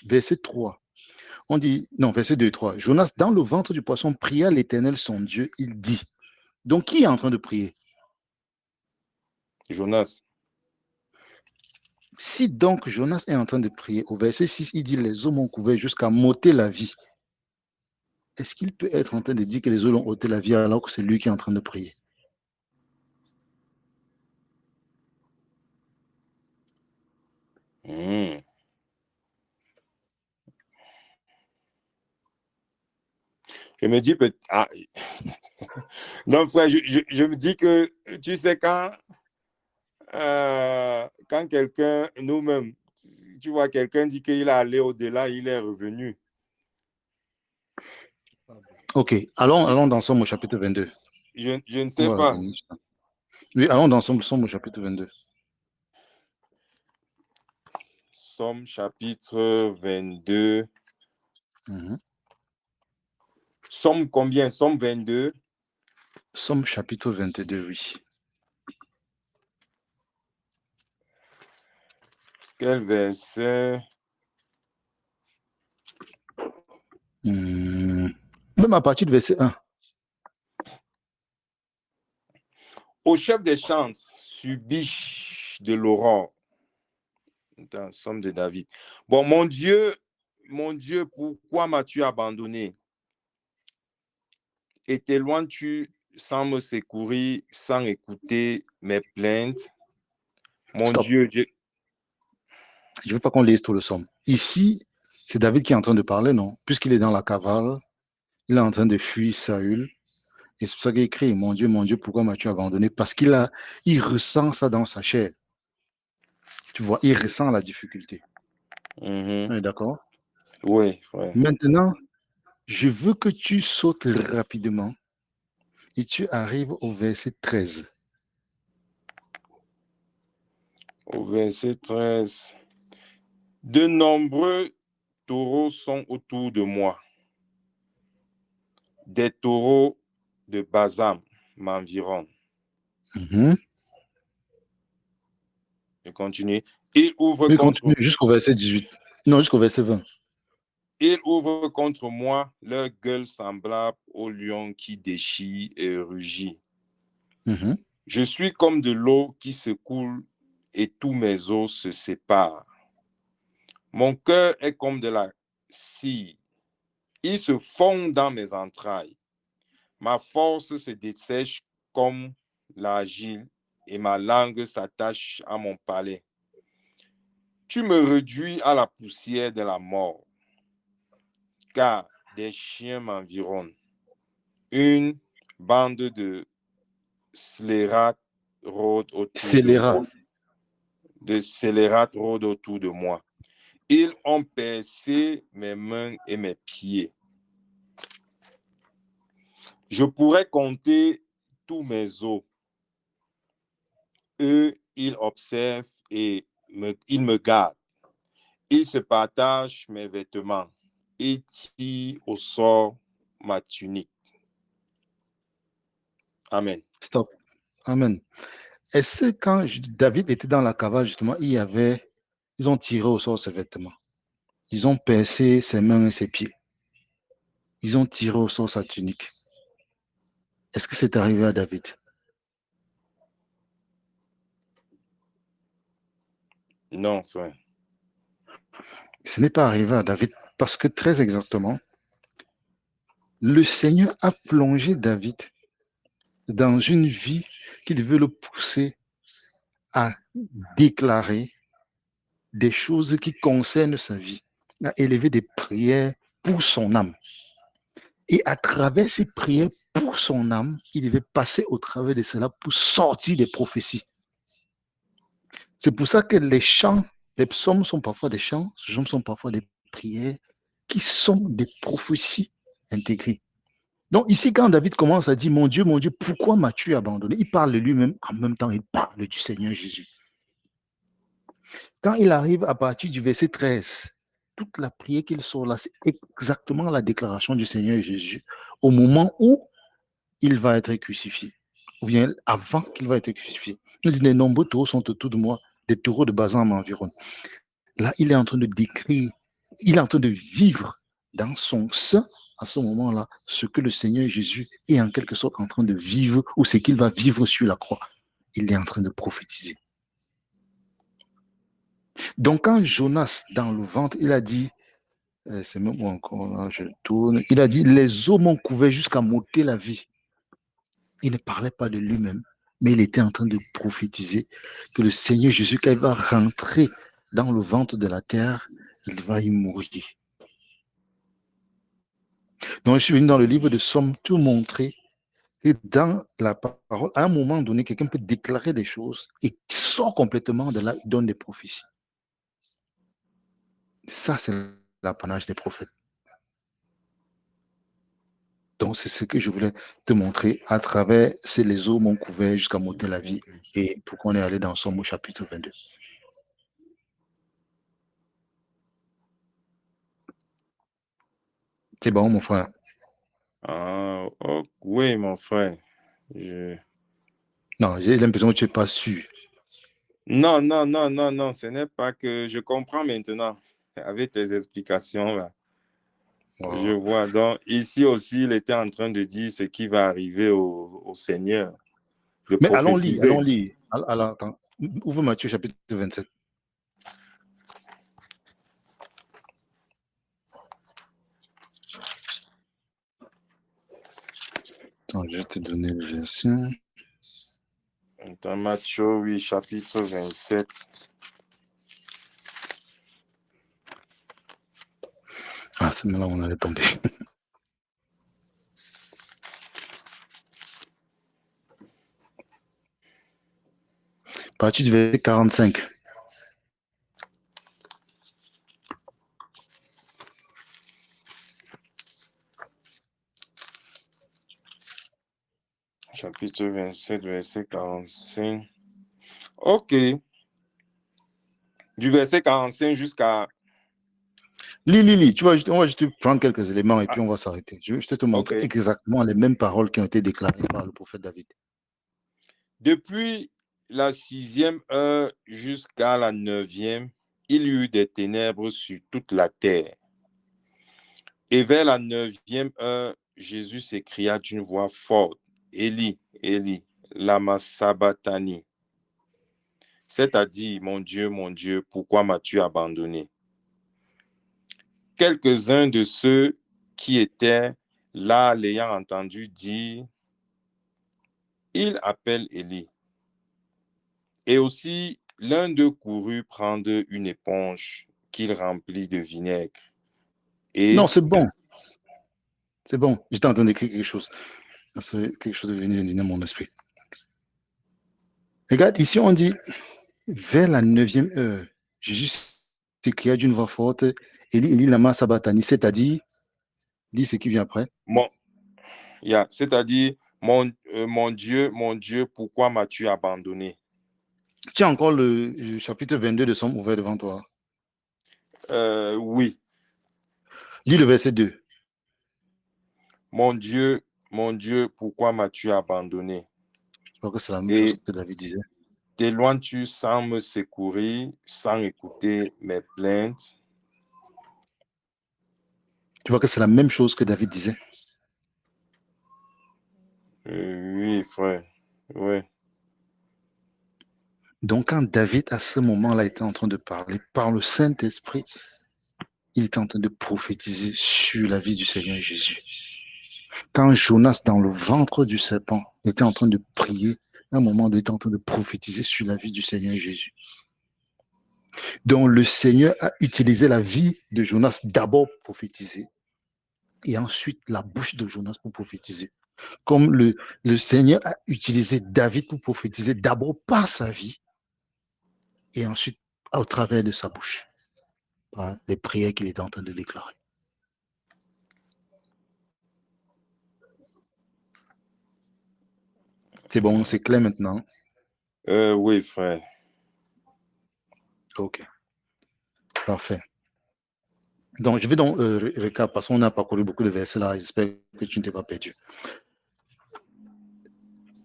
Verset 3. On dit, non, verset 2 et 3. Jonas, dans le ventre du poisson, pria l'Éternel son Dieu. Il dit. Donc, qui est en train de prier? Jonas. Si donc Jonas est en train de prier, au verset 6, il dit, les eaux m'ont couvert jusqu'à m'ôter la vie. Est-ce qu'il peut être en train de dire que les eaux l'ont ôté la vie alors que c'est lui qui est en train de prier? Je me dis, ah. Non, frère, je me dis que, tu sais, quand quelqu'un, nous-mêmes, tu vois, quelqu'un dit qu'il est allé au-delà, il est revenu. Ok, allons dans Somme au chapitre 22. Je ne sais pas. Oui, allons dans Somme au chapitre 22. Somme chapitre 22. Somme combien? Somme 22. Somme chapitre 22, oui. Quel verset? Même à partir du verset 1. Au chef des chantres, Subish de l'aurore. Dans Somme de David. Bon, mon Dieu, pourquoi m'as-tu abandonné? Et t'éloignes-tu sans me secourir, sans écouter mes plaintes? Mon Stop. Dieu, Je ne veux pas qu'on lise tout le somme. Ici, c'est David qui est en train de parler, non? Puisqu'il est dans la cavale, il est en train de fuir Saül. Et c'est pour ça qu'il écrit, mon Dieu, pourquoi m'as-tu abandonné? Parce il ressent ça dans sa chair. Tu vois, il ressent la difficulté. On est d'accord? Oui, ouais. Maintenant, je veux que tu sautes rapidement et tu arrives au verset 13. Au verset 13. De nombreux taureaux sont autour de moi. Des taureaux de Basam m'environnent. Je continue. Il ouvre Oui, contre continue jusqu'au verset 18. Non, jusqu'au verset 20. Ils ouvrent contre moi leur gueule semblable au lion qui déchire et rugit. Je suis comme de l'eau qui se coule et tous mes os se séparent. Mon cœur est comme de la cire. Il se fond dans mes entrailles. Ma force se dessèche comme l'argile et ma langue s'attache à mon palais. Tu me réduis à la poussière de la mort, car des chiens m'environnent. Une bande de scélérates rôde autour de moi. Ils ont percé mes mains et mes pieds. Je pourrais compter tous mes os. Eux, ils observent et ils me gardent. Ils se partagent mes vêtements. Ils tirent au sort ma tunique. Amen. Stop. Amen. Est-ce que quand David était dans la cavale, justement, ils ont tiré au sort ses vêtements. Ils ont percé ses mains et ses pieds. Ils ont tiré au sort sa tunique. Est-ce que c'est arrivé à David? Non, frère. Ce n'est pas arrivé à David parce que très exactement, le Seigneur a plongé David dans une vie qui devait le pousser à déclarer des choses qui concernent sa vie, à élever des prières pour son âme. Et à travers ces prières pour son âme, il devait passer au travers de cela pour sortir des prophéties. C'est pour ça que les chants, les psaumes sont parfois des chants, les psaumes sont parfois des prières qui sont des prophéties intégrées. Donc ici, quand David commence à dire, mon Dieu, pourquoi m'as-tu abandonné? Il parle de lui-même, en même temps, il parle du Seigneur Jésus. Quand il arrive à partir du verset 13, toute la prière qu'il sort là, c'est exactement la déclaration du Seigneur Jésus au moment où il va être crucifié, ou bien avant qu'il va être crucifié. Il dit, les nombreux taureaux sont autour de moi, des taureaux de Basan m'environnent. Là, il est en train de décrire, il est en train de vivre dans son sein, à ce moment-là, ce que le Seigneur Jésus est en quelque sorte en train de vivre, ou ce qu'il va vivre sur la croix. Il est en train de prophétiser. Donc, quand Jonas, dans le ventre, il a dit, c'est même où encore, là, je tourne, il a dit, les eaux m'ont couvert jusqu'à m'ôter la vie. Il ne parlait pas de lui-même, mais il était en train de prophétiser que le Seigneur Jésus, quand il va rentrer dans le ventre de la terre, il va y mourir. Donc, je suis venu dans le livre de Somme tout montrer que dans la parole, à un moment donné, quelqu'un peut déclarer des choses et sort complètement de là, il donne des prophéties. Ça, c'est l'apanage des prophètes. Donc, c'est ce que je voulais te montrer à travers ces les eaux m'ont couvert jusqu'à m'ôter la vie et pourquoi on est allé dans Somme au chapitre 22. C'est bon, mon frère. Ah, oh, oui, mon frère. Non, j'ai l'impression que tu n'es pas sûr. Non, non, non, non, non, ce n'est pas que je comprends maintenant avec tes explications là. Je Wow. vois. Donc, ici aussi, il était en train de dire ce qui va arriver au Seigneur, de Mais allons lire, prophétiser. allons lire. Alors, attends. Ouvre Matthieu chapitre 27. Attends, je vais te donner le verset. Dans Matthieu, oui, chapitre 27. Ah, c'est là où on allait tomber. À partir du verset 45. Chapitre 27, verset 45. OK. Du verset 45 jusqu'à... Lis. Tu vois, on va juste prendre quelques éléments et puis on va s'arrêter. Je vais te montrer OK. exactement les mêmes paroles qui ont été déclarées par le prophète David. Depuis la 6e heure jusqu'à la 9e, il y eut des ténèbres sur toute la terre. Et vers la 9e heure, Jésus s'écria d'une voix forte, Élie, Élie, lama sabachthani. C'est-à-dire, mon Dieu, pourquoi m'as-tu abandonné? Quelques-uns de ceux qui étaient là, l'ayant entendu dire, il appelle Élie. Et aussi, l'un d'eux courut prendre une éponge qu'il remplit de vinaigre. Et Non, c'est bon. C'est bon. J'étais en train d'écrire quelque chose. C'est quelque chose de venu dans mon esprit. Regarde, ici on dit, vers la 9e heure, Jésus s'écria d'une voix forte, Élie lama sabachthani, c'est-à-dire, lis ce qui vient après. c'est-à-dire, mon Dieu, pourquoi m'as-tu abandonné? Tu as encore le chapitre 22 de Somme ouvert devant toi. Oui. Lis le verset 2. Mon Dieu, pourquoi m'as-tu abandonné? Je crois que c'est la même chose Et que David disait. t'éloignes-tu sans me secourir, sans écouter mes plaintes? Tu vois que c'est la même chose que David disait. Oui, frère. Oui. Donc, quand David, à ce moment-là, était en train de parler par le Saint-Esprit, il était en train de prophétiser sur la vie du Seigneur Jésus. Quand Jonas, dans le ventre du serpent, était en train de prier, à un moment, il était en train de prophétiser sur la vie du Seigneur Jésus. Donc, le Seigneur a utilisé la vie de Jonas d'abord pour prophétiser, et ensuite la bouche de Jonas pour prophétiser. Comme le Seigneur a utilisé David pour prophétiser d'abord par sa vie, et ensuite au travers de sa bouche, par les prières qu'il était en train de déclarer. C'est bon, c'est clair maintenant. Oui, frère. Ok, parfait. Donc, je vais donc récap, parce qu'on a parcouru beaucoup de versets là, j'espère que tu ne t'es pas perdu.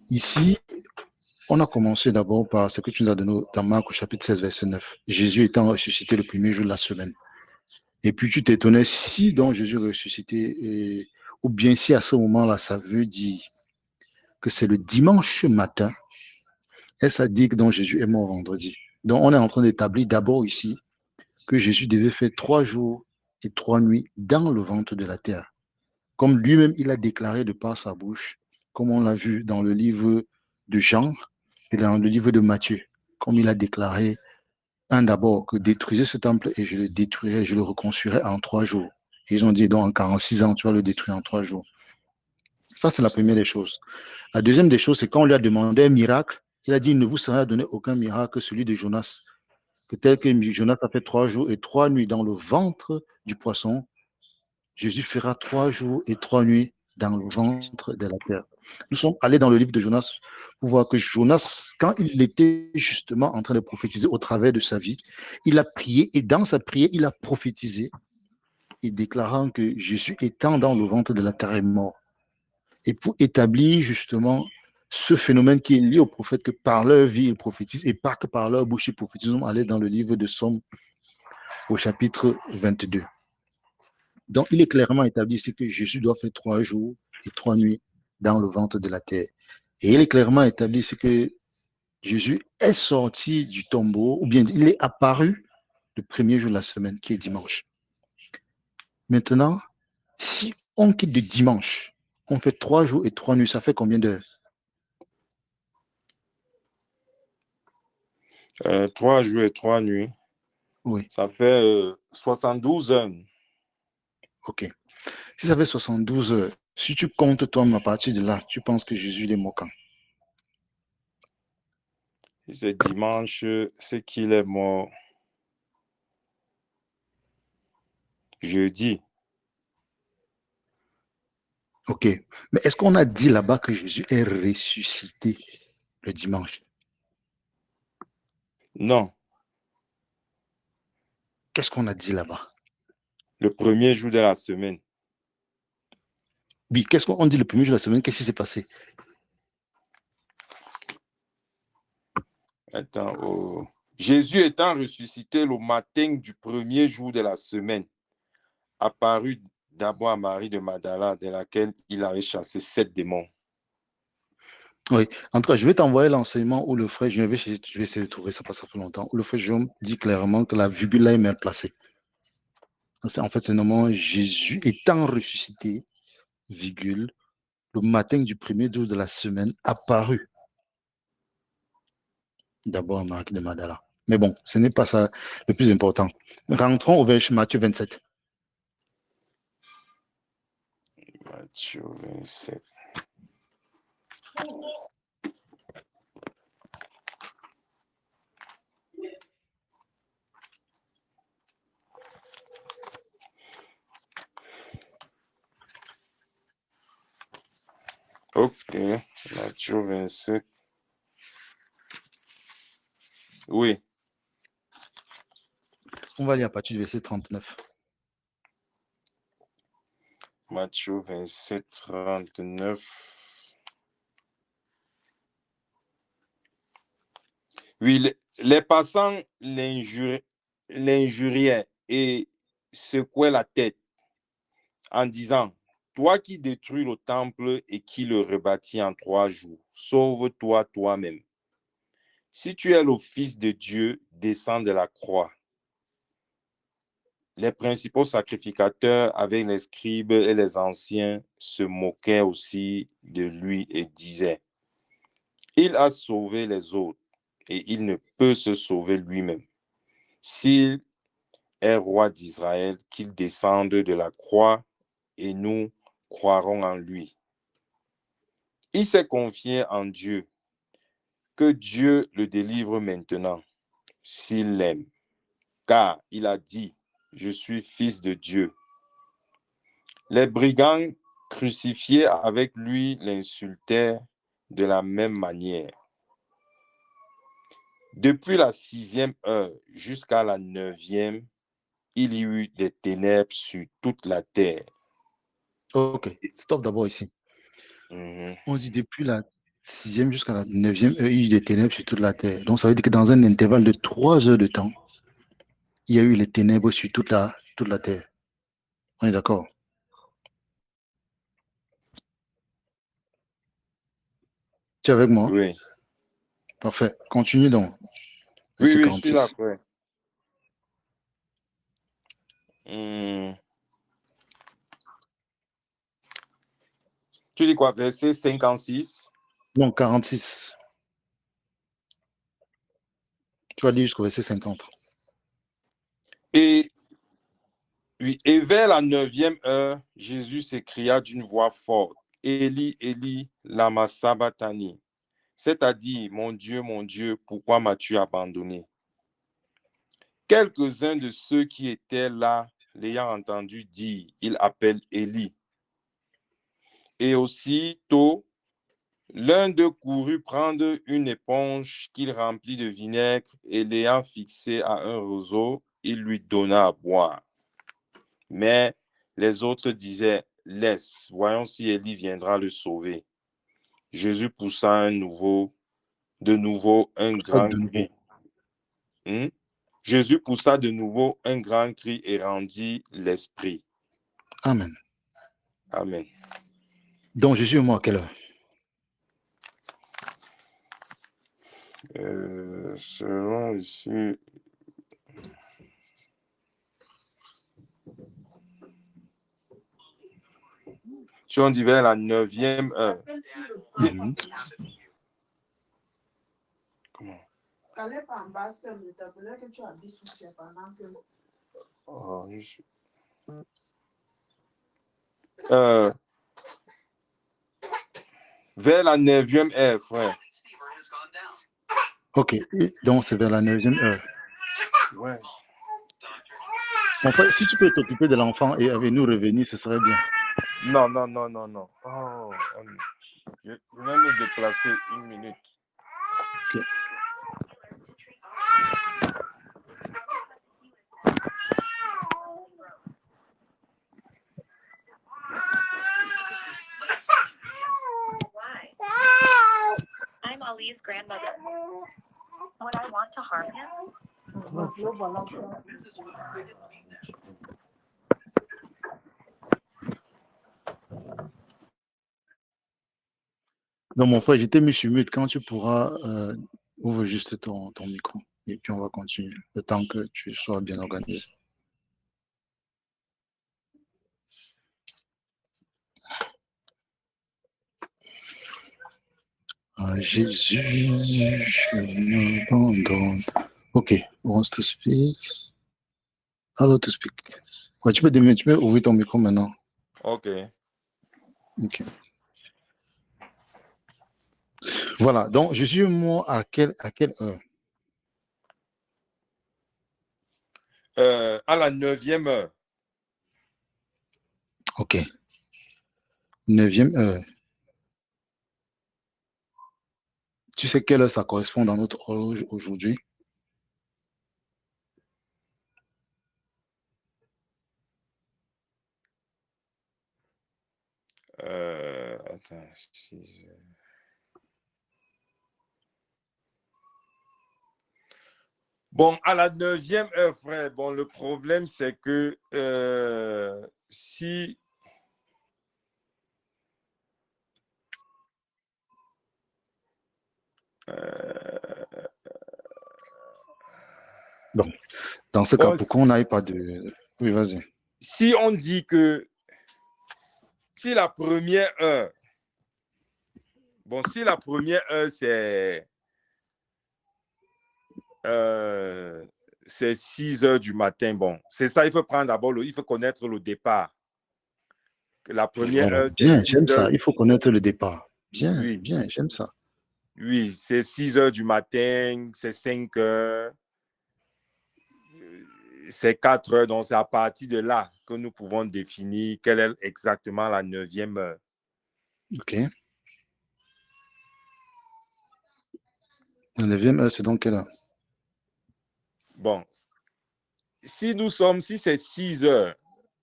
Ici, on a commencé d'abord par ce que tu nous as donné dans Marc au chapitre 16, verset 9. Jésus étant ressuscité le premier jour de la semaine. Et puis tu t'étonnais si donc Jésus ressuscité, ou bien si à ce moment-là, ça veut dire que c'est le dimanche matin, et ça dit que donc Jésus est mort vendredi. Donc on est en train d'établir d'abord ici que Jésus devait faire 3 jours et 3 nuits dans le ventre de la terre. Comme lui-même, il a déclaré de par sa bouche, comme on l'a vu dans le livre de Jean et dans le livre de Matthieu, comme il a déclaré, un d'abord, que détruisez ce temple et je le détruirai, je le reconstruirai en 3 jours. Et ils ont dit, donc en 46 ans, tu vas le détruire en 3 jours. Ça, c'est la première des choses. La deuxième des choses, c'est quand on lui a demandé un miracle, il a dit, il ne vous sera donné aucun miracle que celui de Jonas. Que tel que Jonas a fait 3 jours et 3 nuits dans le ventre du poisson, Jésus fera 3 jours et 3 nuits dans le ventre de la terre. Nous sommes allés dans le livre de Jonas pour voir que Jonas, quand il était justement en train de prophétiser au travers de sa vie, il a prié et dans sa prière, il a prophétisé et déclarant que Jésus étant dans le ventre de la terre est mort. Et pour établir justement ce phénomène qui est lié aux prophètes, que par leur vie, ils prophétisent, et pas que par leur bouche, ils prophétisent. On va aller dans le livre de Somme, au chapitre 22. Donc, il est clairement établi ici que Jésus doit faire 3 jours et 3 nuits dans le ventre de la terre. Et il est clairement établi ici que Jésus est sorti du tombeau, ou bien il est apparu le premier jour de la semaine, qui est dimanche. Maintenant, si on quitte le dimanche, on fait 3 jours et 3 nuits, ça fait combien d'heures? 3 jours et 3 nuits. Oui. Ça fait 72 heures. Ok. Si ça fait 72 heures, si tu comptes toi-même à partir de là, tu penses que Jésus est mort quand? Si c'est dimanche, c'est qu'il est mort jeudi. Ok. Mais est-ce qu'on a dit là-bas que Jésus est ressuscité le dimanche? Non, Qu'est-ce qu'on a dit là-bas? le premier jour de la semaine. Oui, qu'est-ce qu'on dit le premier jour de la semaine? Qu'est-ce qui s'est passé? Attends, oh. Jésus étant ressuscité le matin du premier jour de la semaine, apparut d'abord à Marie de Magdala, de laquelle il avait chassé 7 démons. Oui, en tout cas, je vais t'envoyer l'enseignement où le frère, je vais essayer de trouver ça parce que ça fait longtemps, où le frère Jérôme dit clairement que la virgule là est mal placée. En fait, c'est normalement Jésus étant ressuscité, virgule, le matin du premier jour de la semaine, apparu d'abord à Marie de Magdala. Mais bon, ce n'est pas ça le plus important. Rentrons au verset Matthieu 27. Matthieu 27. Ok, Matthieu 27. Oui, On va lire à partir du verset 39. Matthieu 27, 39. Oui, les passants l'injuriaient et secouaient la tête en disant, toi qui détruis le temple et qui le rebâtis en 3 jours, sauve-toi toi-même. Si tu es le Fils de Dieu, descends de la croix. Les principaux sacrificateurs avec les scribes et les anciens se moquaient aussi de lui et disaient, il a sauvé les autres et il ne peut se sauver lui-même. S'il est roi d'Israël, qu'il descende de la croix et nous croirons en lui. Il s'est confié en Dieu, que Dieu le délivre maintenant, s'il l'aime, car il a dit, je suis fils de Dieu. Les brigands crucifiés avec lui l'insultèrent de la même manière. Depuis la 6e heure jusqu'à la 9e, il y eut des ténèbres sur toute la terre. Ok, stop d'abord ici. Mhm. On dit depuis la 6e jusqu'à la 9e heure, il y a eu des ténèbres sur toute la terre. Donc ça veut dire que dans un intervalle de 3 heures de temps, il y a eu les ténèbres sur toute la terre. On est d'accord? Tu es avec moi? Oui. Parfait. Continue donc. Oui, Verset oui, je suis là, 46. frère. Hmm. Tu dis quoi, verset 56? Non, 46. Tu vas lire jusqu'au verset 50. Et, oui, et vers la 9e heure, Jésus s'écria d'une voix forte, Élie, Élie, lama sabachthani, c'est-à-dire, mon Dieu, pourquoi m'as-tu abandonné? Quelques-uns de ceux qui étaient là, l'ayant entendu dire, il appelle Élie. Et aussitôt, l'un d'eux courut prendre une éponge qu'il remplit de vinaigre et l'ayant fixée à un roseau, il lui donna à boire. Mais les autres disaient, laisse, voyons si Élie viendra le sauver. Jésus poussa de nouveau un grand de nouveau. cri. Jésus poussa de nouveau un grand cri et rendit l'esprit. Amen. Amen. Donc, Jésus est mort à quelle heure? Selon ici, si on dit vers la 9e heure. Mhm. Comment? Oh, vers la 9e heure, frère. Ok, donc c'est vers la 9e heure. Ouais. Mon frère, si tu peux t'occuper de l'enfant et avec nous revenir, ce serait bien. Non. Oh, je vais me déplacer une minute. Ok. I'm Ali's grandmother. Would I want to harm him? Donc, mon frère, je t'ai mis sur mute. Quand tu pourras, ouvre juste ton micro. Et puis, on va continuer le temps que tu sois bien organisé. Jésus, je m'abandonne. Ok, wants to speak. Hello to speak. Ouais, tu peux ouvrir ton micro maintenant. Ok. Ok. Voilà, donc Jésus est mort à quelle heure? À la 9e heure. Ok. 9e heure. Tu sais quelle heure ça correspond dans notre horloge aujourd'hui? Attends, 6 heures. Bon, à la 9e heure, frère, bon, le problème, c'est que si... Donc, dans ce cas, pour qu'on n'aille pas de... Oui, vas-y. Si on dit que si la première heure, bon, si la première heure, c'est 6 heures du matin, bon, c'est ça, il faut prendre d'abord, il faut connaître le départ. La première Voilà, heure, c'est bien, j'aime 6 heures. ça. Il faut connaître le départ. Bien, Oui, bien, j'aime ça. oui, c'est 6 heures du matin, c'est 5 heures, c'est 4 heures, donc c'est à partir de là que nous pouvons définir quelle est exactement la 9e heure. Ok. La 9e heure, c'est donc quelle heure? Bon, si c'est 6 heures,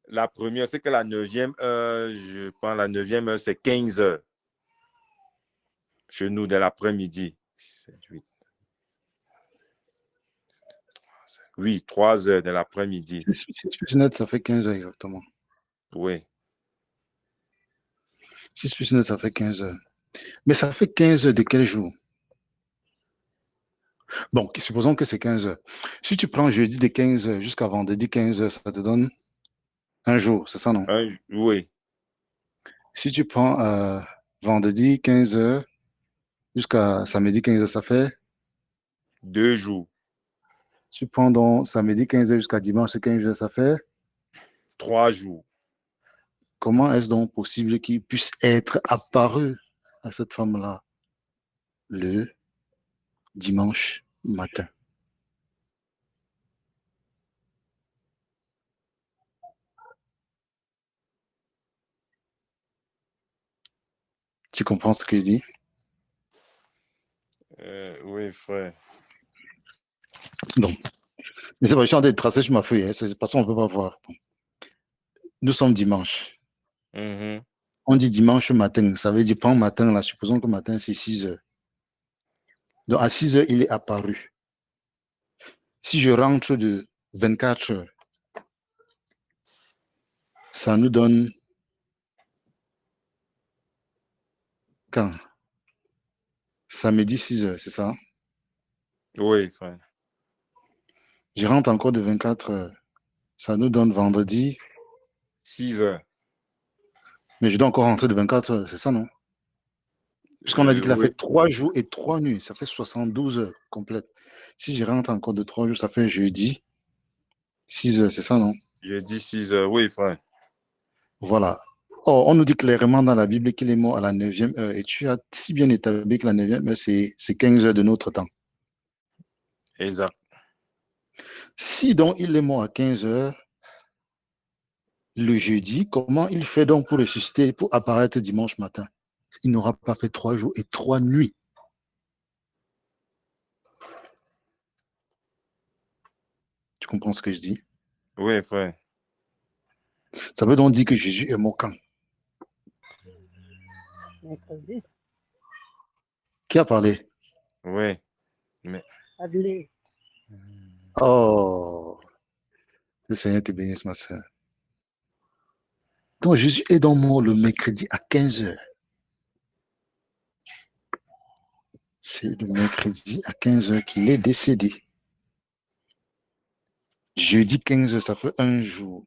la première, c'est que la 9e heure, je prends la 9e heure, c'est 15 heures. Chez nous, de l'après-midi. 7, 8. Oui, 3 heures de l'après-midi. 6 plus 9, ça fait 15 heures exactement. Oui. 6 plus 9, ça fait 15 heures. Mais ça fait 15 heures de quel jour? Bon, supposons que c'est 15 heures. Si tu prends jeudi de 15 heures jusqu'à vendredi 15 heures, ça te donne un jour, c'est ça, non? Oui. Si tu prends vendredi 15 heures jusqu'à samedi 15 heures, ça fait? 2 jours. Tu prends donc samedi 15 heures jusqu'à dimanche 15 heures, ça fait? 3 jours. Comment est-ce donc possible qu'il puisse être apparu à cette femme-là le dimanche matin? Tu comprends ce que je dis? Oui, frère. Donc, mais c'est vrai, je suis en train de tracer sur ma feuille, hein, c'est parce qu'on ne peut pas voir. Bon. Nous sommes dimanche. Mm-hmm. On dit dimanche matin. Ça veut dire pas matin, là. Supposons que matin, c'est 6 heures. Donc, à 6 heures, il est apparu. Si je rentre de 24 heures, ça nous donne quand? Samedi 6 heures, c'est ça? Oui, frère. Je rentre encore de 24 heures. Ça nous donne vendredi. 6 heures. Mais je dois encore rentrer de 24 heures, c'est ça, non? Puisqu'on a dit qu'il a Oui. fait 3 jours et 3 nuits. Ça fait 72 heures complètes. Si je rentre encore de 3 jours, ça fait jeudi 6 heures, c'est ça, non? Jeudi 6 heures. Oui, frère. Voilà. Or, on nous dit clairement dans la Bible qu'il est mort à la 9e heure. Et tu as si bien établi que la 9e heure, c'est 15 heures de notre temps. Exact. Si donc il est mort à 15 heures, le jeudi, comment il fait donc pour ressusciter, pour apparaître dimanche matin? Il n'aura pas fait 3 jours et 3 nuits. Tu comprends ce que je dis? Oui, frère. Ça veut donc dire que Jésus est mort quand? Mercredi. Qui a parlé? Oui. Mais... Adlé. Oh, le Seigneur te bénisse, ma soeur. Donc Jésus est donc mort le mercredi à 15 heures. C'est le mercredi à 15 heures qu'il est décédé. Jeudi 15 heures, ça fait 1 jour.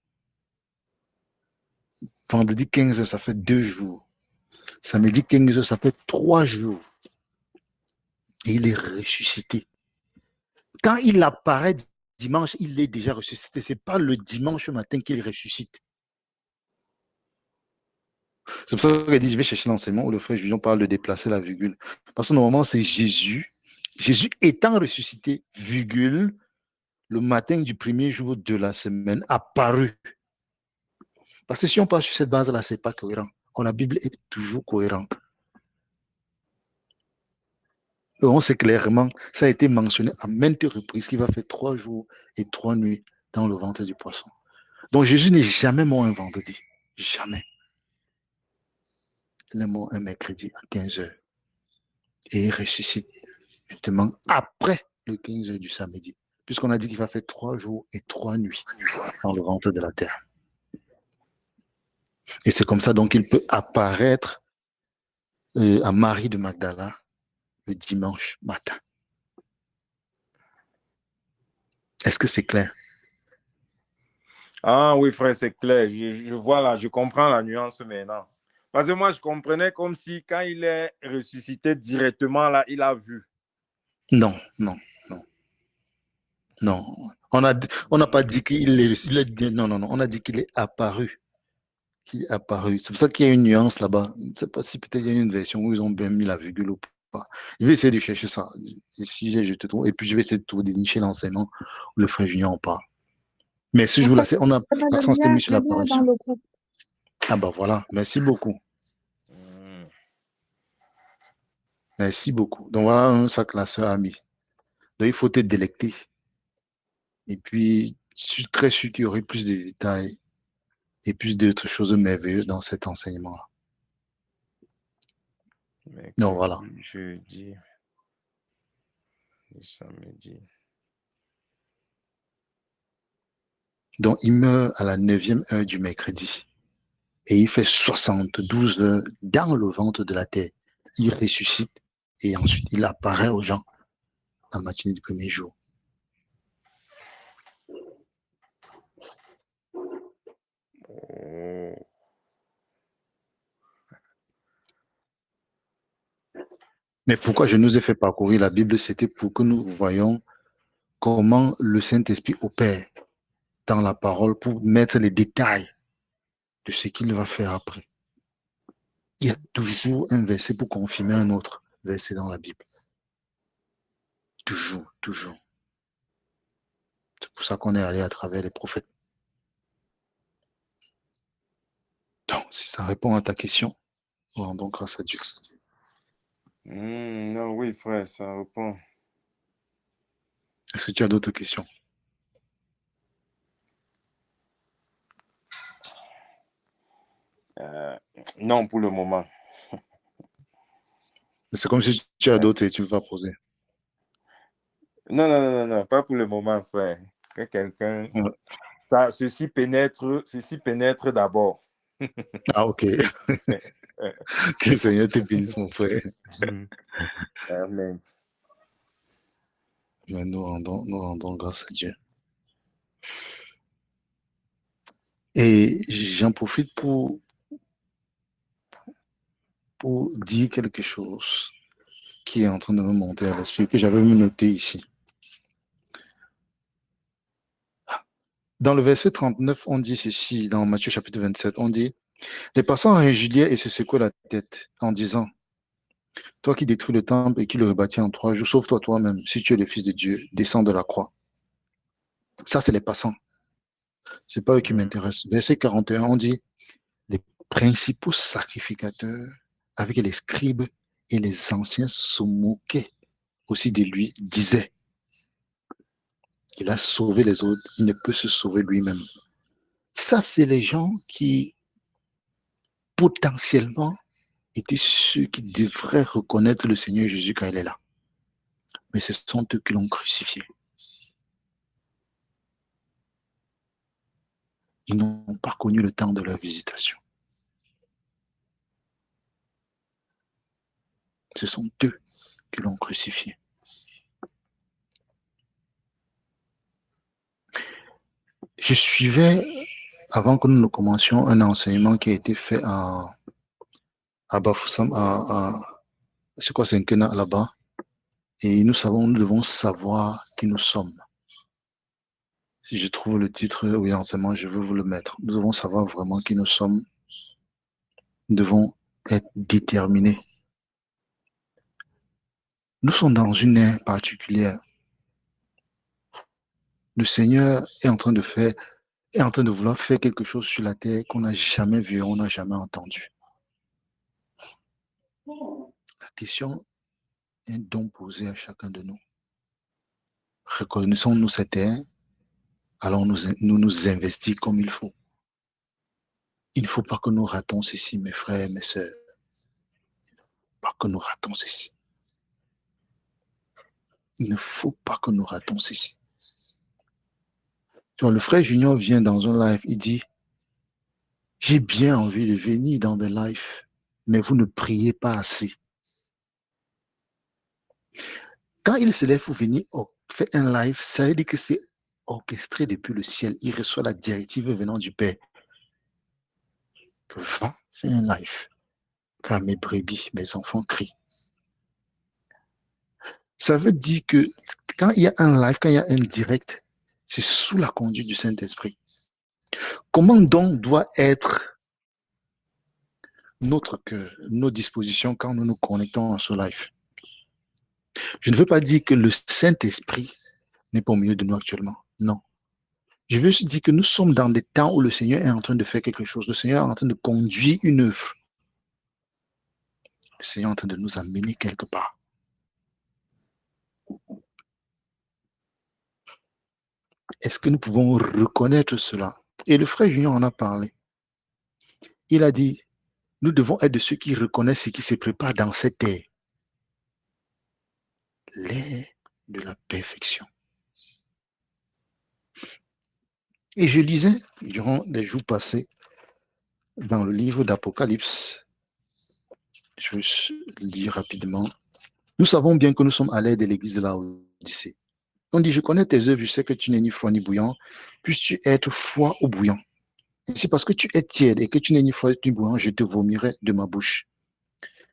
Vendredi 15 heures, ça fait 2 jours. Samedi 15 heures, ça fait 3 jours. Et il est ressuscité. Quand il apparaît dimanche, il est déjà ressuscité. Ce n'est pas le dimanche matin qu'il ressuscite. C'est pour ça qu'elle dit, je vais chercher l'enseignement où le frère Julien parle de déplacer la virgule. Parce que normalement, c'est Jésus. Jésus étant ressuscité, virgule, le matin du premier jour de la semaine, apparu. Parce que si on part sur cette base-là, ce n'est pas cohérent. Or, la Bible est toujours cohérente. On sait clairement, ça a été mentionné à maintes reprises qu'il va faire 3 jours et 3 nuits dans le ventre du poisson. Donc Jésus n'est jamais mort un vendredi. Jamais. Il est mort un mercredi à 15 heures. Et il ressuscite justement après le 15 heures du samedi. Puisqu'on a dit qu'il va faire 3 jours et 3 nuits dans le ventre de la terre. Et c'est comme ça donc qu'il peut apparaître à Marie de Magdala le dimanche matin. Est-ce que c'est clair? Ah oui, frère, c'est clair. Je vois là, je comprends la nuance maintenant. Parce que moi, je comprenais comme si quand il est ressuscité directement, là, il a vu. Non, non, non, non. On n'a pas dit qu'il est, non, non, non. On a dit qu'il est apparu. Qu'il est apparu. C'est pour ça qu'il y a une nuance là-bas. Je ne sais pas si peut-être il y a une version où ils ont bien mis la virgule ou pas. Je vais essayer de chercher ça. Et si je te trouve, et puis je vais essayer de trouver dénicher l'enseignement où le frère Junior en parle. Mais ce jour-là, on a l'accent c'était mis sur l'apparition. Ah bah voilà, merci beaucoup. Merci beaucoup. Donc voilà un sac la sœur a mis. Donc il faut te délecter. Et puis, je suis très sûr qu'il y aurait plus de détails et plus d'autres choses merveilleuses dans cet enseignement-là. Donc voilà. Jeudi, samedi. Donc il meurt à la 9e heure du mercredi. Et il fait 72 heures dans le ventre de la terre. Il ressuscite et ensuite il apparaît aux gens la matinée du premier jour. Oh. Mais pourquoi je nous ai fait parcourir la Bible, c'était pour que nous voyions comment le Saint-Esprit opère dans la parole pour mettre les détails de ce qu'il va faire après. Il y a toujours un verset pour confirmer un autre verset dans la Bible. Toujours, toujours. C'est pour ça qu'on est allé à travers les prophètes. Donc, si ça répond à ta question, rendons grâce à Dieu. Non, oui, frère, ça répond. Est-ce que tu as d'autres questions? Non, pour le moment. C'est comme si tu as d'autres et tu ne veux pas poser. Non, non, non, non, non, pas pour le moment, frère. Que quelqu'un... Ouais. Ceci pénètre d'abord. Ah, ok. Que le Seigneur te bénisse, mon frère. Amen. Mais nous rendons grâce à Dieu. Et j'en profite pour dire quelque chose qui est en train de me monter à l'esprit, que j'avais noté ici. Dans le verset 39, on dit ceci, dans Matthieu chapitre 27, on dit, les passants réguliers et se secouaient la tête en disant, toi qui détruis le temple et qui le rebâtis en 3 jours, sauve-toi toi-même, si tu es le Fils de Dieu, descends de la croix. Ça, c'est les passants. C'est pas eux qui m'intéressent. Verset 41, on dit, les principaux sacrificateurs, avec les scribes et les anciens, se moquaient aussi de lui, disaient, il a sauvé les autres, il ne peut se sauver lui-même. Ça, c'est les gens qui, potentiellement, étaient ceux qui devraient reconnaître le Seigneur Jésus quand il est là. Mais ce sont eux qui l'ont crucifié. Ils n'ont pas connu le temps de leur visitation. Ce sont eux qui l'ont crucifié. Je suivais, avant que nous ne commencions, un enseignement qui a été fait à Bafoussam, c'est quoi, c'est un Kena là-bas. Et nous devons savoir qui nous sommes. Si je trouve le titre, oui, enseignement, je veux vous le mettre. Nous devons savoir vraiment qui nous sommes. Nous devons être déterminés. Nous sommes dans une ère particulière. Le Seigneur est en train de vouloir faire quelque chose sur la terre qu'on n'a jamais vu, on n'a jamais entendu. La question est donc posée à chacun de nous. Reconnaissons-nous cette ère, allons nous investir comme il faut. Il ne faut pas que nous ratons ceci, mes frères et mes sœurs. Il ne faut pas que nous ratons ceci. Il ne faut pas que nous ratons ceci. Tu vois, le frère Junior vient dans un live, il dit, j'ai bien envie de venir dans des lives, mais vous ne priez pas assez. Quand il se lève pour venir faire un live, ça veut dire que c'est orchestré depuis le ciel. Il reçoit la directive venant du Père. Que va faire un live, car mes brebis, mes enfants crient. Ça veut dire que quand il y a un live, quand il y a un direct, c'est sous la conduite du Saint-Esprit. Comment donc doit être notre cœur, nos dispositions quand nous nous connectons à ce live? Je ne veux pas dire que le Saint-Esprit n'est pas au milieu de nous actuellement. Non. Je veux juste dire que nous sommes dans des temps où le Seigneur est en train de faire quelque chose. Le Seigneur est en train de conduire une œuvre. Le Seigneur est en train de nous amener quelque part. Est-ce que nous pouvons reconnaître cela? Et le frère Junior en a parlé. Il a dit, nous devons être de ceux qui reconnaissent ce qui se prépare dans cette ère. L'ère de la perfection. Et je lisais durant les jours passés dans le livre d'Apocalypse. Je vais lire rapidement. Nous savons bien que nous sommes à l'ère de l'église de Laodicée. On dit, je connais tes œuvres, je sais que tu n'es ni froid ni bouillant. Puisses-tu être froid ou bouillant? Et c'est parce que tu es tiède et que tu n'es ni froid ni bouillant, je te vomirai de ma bouche.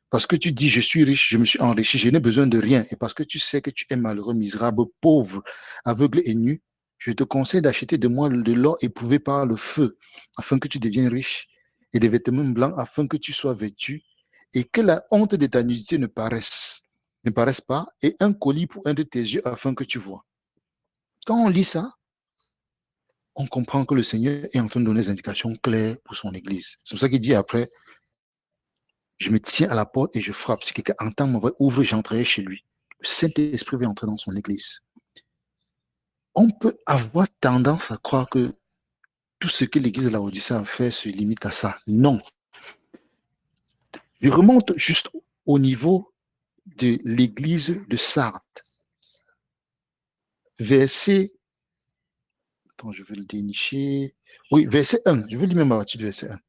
Parce que tu dis, je suis riche, je me suis enrichi, je n'ai besoin de rien. Et parce que tu sais que tu es malheureux, misérable, pauvre, aveugle et nu, je te conseille d'acheter de moi de l'or éprouvé par le feu, afin que tu deviennes riche, et des vêtements blancs, afin que tu sois vêtu, et que la honte de ta nudité ne paraisse pas, et un colis pour un de tes yeux, afin que tu vois. Quand on lit ça, on comprend que le Seigneur est en train de donner des indications claires pour son Église. C'est pour ça qu'il dit après, je me tiens à la porte et je frappe. Si quelqu'un entend ma voix, ouvre, j'entrerai chez lui. Le Saint-Esprit va entrer dans son Église. On peut avoir tendance à croire que tout ce que l'Église de Laodicée a fait se limite à ça. Non. Je remonte juste au niveau de l'église de Sardes. Verset, attends, je vais le dénicher. Oui, verset 1, je vais lire même à partir du verset 1.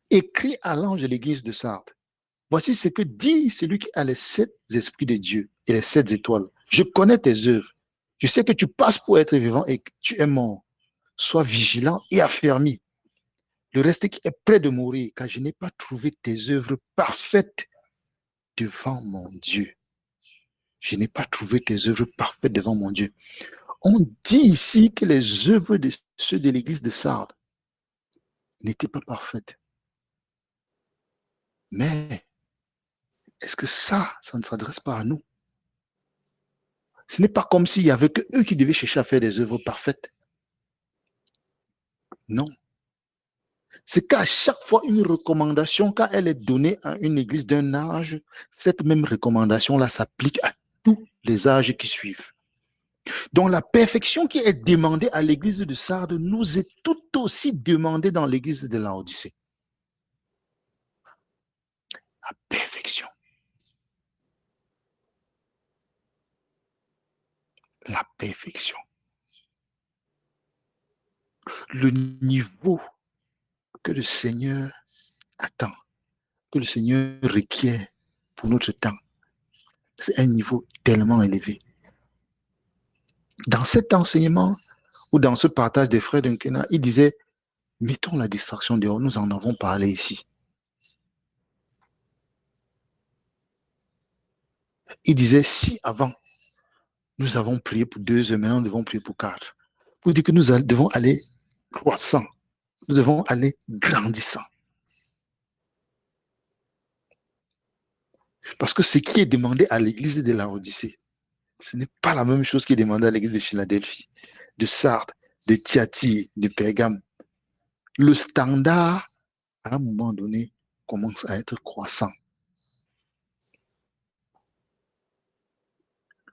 Écrit à l'ange de l'église de Sardes. Voici ce que dit celui qui a les 7 esprits de Dieu et les 7 étoiles. Je connais tes œuvres. Je sais que tu passes pour être vivant et que tu es mort. Sois vigilant et affermi. Le reste qui est près de mourir, car je n'ai pas trouvé tes œuvres parfaites devant mon Dieu. Je n'ai pas trouvé tes œuvres parfaites devant mon Dieu. On dit ici que les œuvres de ceux de l'église de Sardes n'étaient pas parfaites. Mais est-ce que ça ne s'adresse pas à nous? Ce n'est pas comme s'il n'y avait que eux qui devaient chercher à faire des œuvres parfaites. Non. C'est qu'à chaque fois une recommandation, quand elle est donnée à une église d'un âge, cette même recommandation-là s'applique à tous les âges qui suivent. Donc la perfection qui est demandée à l'église de Sardes nous est tout aussi demandée dans l'église de Laodicée. La perfection. La perfection. Le niveau que le Seigneur attend, que le Seigneur requiert pour notre temps, c'est un niveau tellement élevé. Dans cet enseignement ou dans ce partage des frères d'Unkena, il disait, mettons la distraction dehors, nous en avons parlé ici. Il disait, si avant, nous avons prié pour 2 heures, maintenant nous devons prier pour 4. Pour dire que nous devons aller croissant, nous devons aller grandissant. Parce que ce qui est demandé à l'église de Laodicée, ce n'est pas la même chose qui est demandé à l'église de Philadelphie, de Sardes, de Thyatire, de Pergame. Le standard, à un moment donné, commence à être croissant.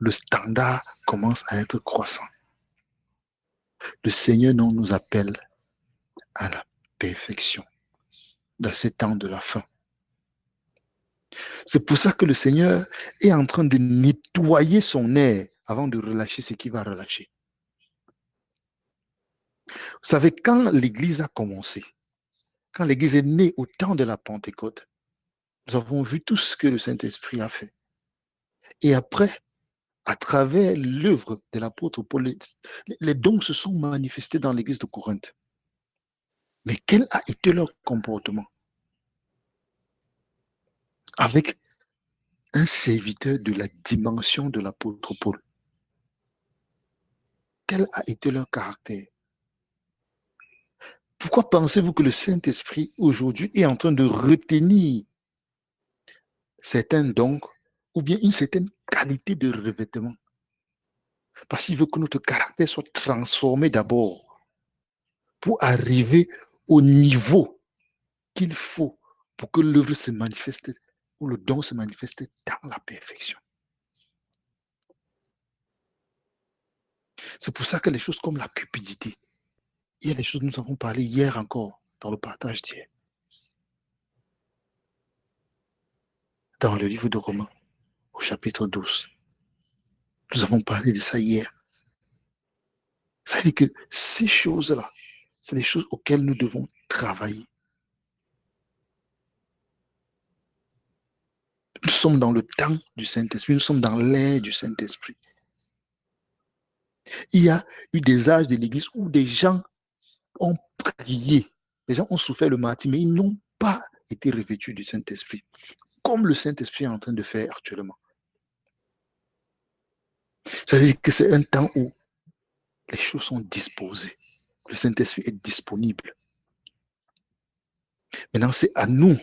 Le standard commence à être croissant. Le Seigneur nous appelle à la perfection dans ces temps de la fin. C'est pour ça que le Seigneur est en train de nettoyer son air avant de relâcher ce qu'il va relâcher. Vous savez, quand l'Église a commencé, quand l'Église est née au temps de la Pentecôte, nous avons vu tout ce que le Saint-Esprit a fait. Et après, à travers l'œuvre de l'apôtre Paul, les dons se sont manifestés dans l'Église de Corinthe. Mais quel a été leur comportement? Avec un serviteur de la dimension de l'apôtre Paul. Quel a été leur caractère? Pourquoi pensez-vous que le Saint-Esprit aujourd'hui est en train de retenir certains dons ou bien une certaine qualité de revêtement? Parce qu'il veut que notre caractère soit transformé d'abord pour arriver au niveau qu'il faut pour que l'œuvre se manifeste ou le don se manifeste dans la perfection. C'est pour ça que les choses comme la cupidité, il y a des choses que nous avons parlé hier encore dans le partage d'hier. Dans le livre de Romains, au chapitre 12. Nous avons parlé de ça hier. Ça veut dire que ces choses-là, c'est les choses auxquelles nous devons travailler. Nous sommes dans le temps du Saint-Esprit, nous sommes dans l'ère du Saint-Esprit. Il y a eu des âges de l'Église où des gens ont prié, les gens ont souffert le martyre, mais ils n'ont pas été revêtus du Saint-Esprit, comme le Saint-Esprit est en train de faire actuellement. Ça veut dire que c'est un temps où les choses sont disposées. Le Saint-Esprit est disponible. Maintenant, c'est à nous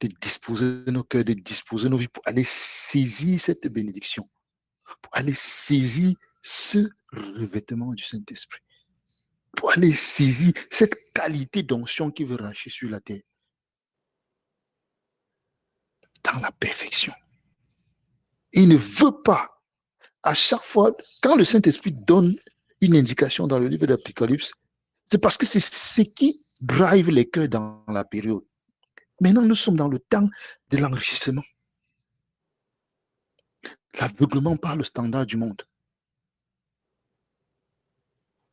de disposer nos cœurs, de disposer nos vies pour aller saisir cette bénédiction, pour aller saisir ce revêtement du Saint-Esprit, pour aller saisir cette qualité d'onction qui veut racher sur la terre, dans la perfection. Et il ne veut pas, à chaque fois, quand le Saint-Esprit donne une indication dans le livre d'Apocalypse, c'est parce que c'est ce qui drive les cœurs dans la période. Maintenant, nous sommes dans le temps de l'enrichissement. L'aveuglement par le standard du monde.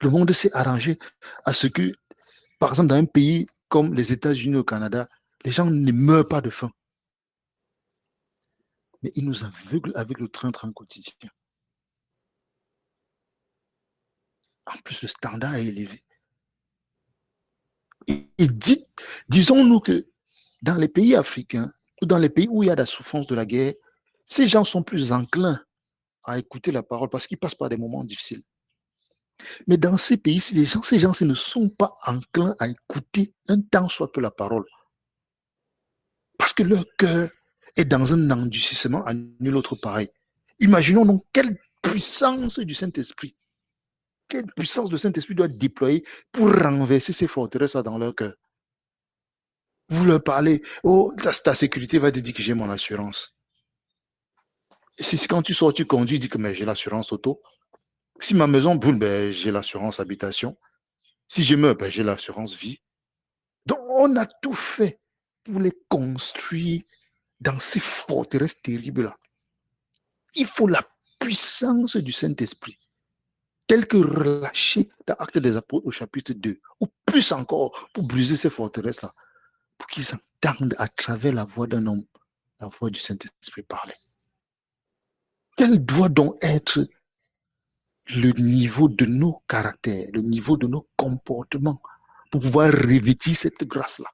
Le monde s'est arrangé à ce que, par exemple, dans un pays comme les États-Unis ou au Canada, les gens ne meurent pas de faim. Mais ils nous aveuglent avec le train-train quotidien. En plus, le standard est élevé. Et disons-nous que dans les pays africains ou dans les pays où il y a la souffrance de la guerre, ces gens sont plus enclins à écouter la parole parce qu'ils passent par des moments difficiles. Mais dans ces pays-ci, ces gens ne sont pas enclins à écouter un tant soit peu la parole. Parce que leur cœur est dans un endurcissement à nul autre pareil. Imaginons donc quelle puissance du Saint-Esprit, quelle puissance le Saint-Esprit doit déployer pour renverser ces forteresses dans leur cœur. Vous leur parlez, oh, ta sécurité va te dire que j'ai mon assurance. Si quand tu sors, tu conduis, dis que mais j'ai l'assurance auto. Si ma maison brûle, ben, j'ai l'assurance habitation. Si je meurs, ben, j'ai l'assurance vie. Donc, on a tout fait pour les construire dans ces forteresses terribles-là. Il faut la puissance du Saint-Esprit, telle que relâchée dans Actes des Apôtres au chapitre 2, ou plus encore, pour briser ces forteresses-là, pour qu'ils entendent à travers la voix d'un homme, la voix du Saint-Esprit parler. Quel doit donc être le niveau de nos caractères, le niveau de nos comportements, pour pouvoir revêtir cette grâce-là?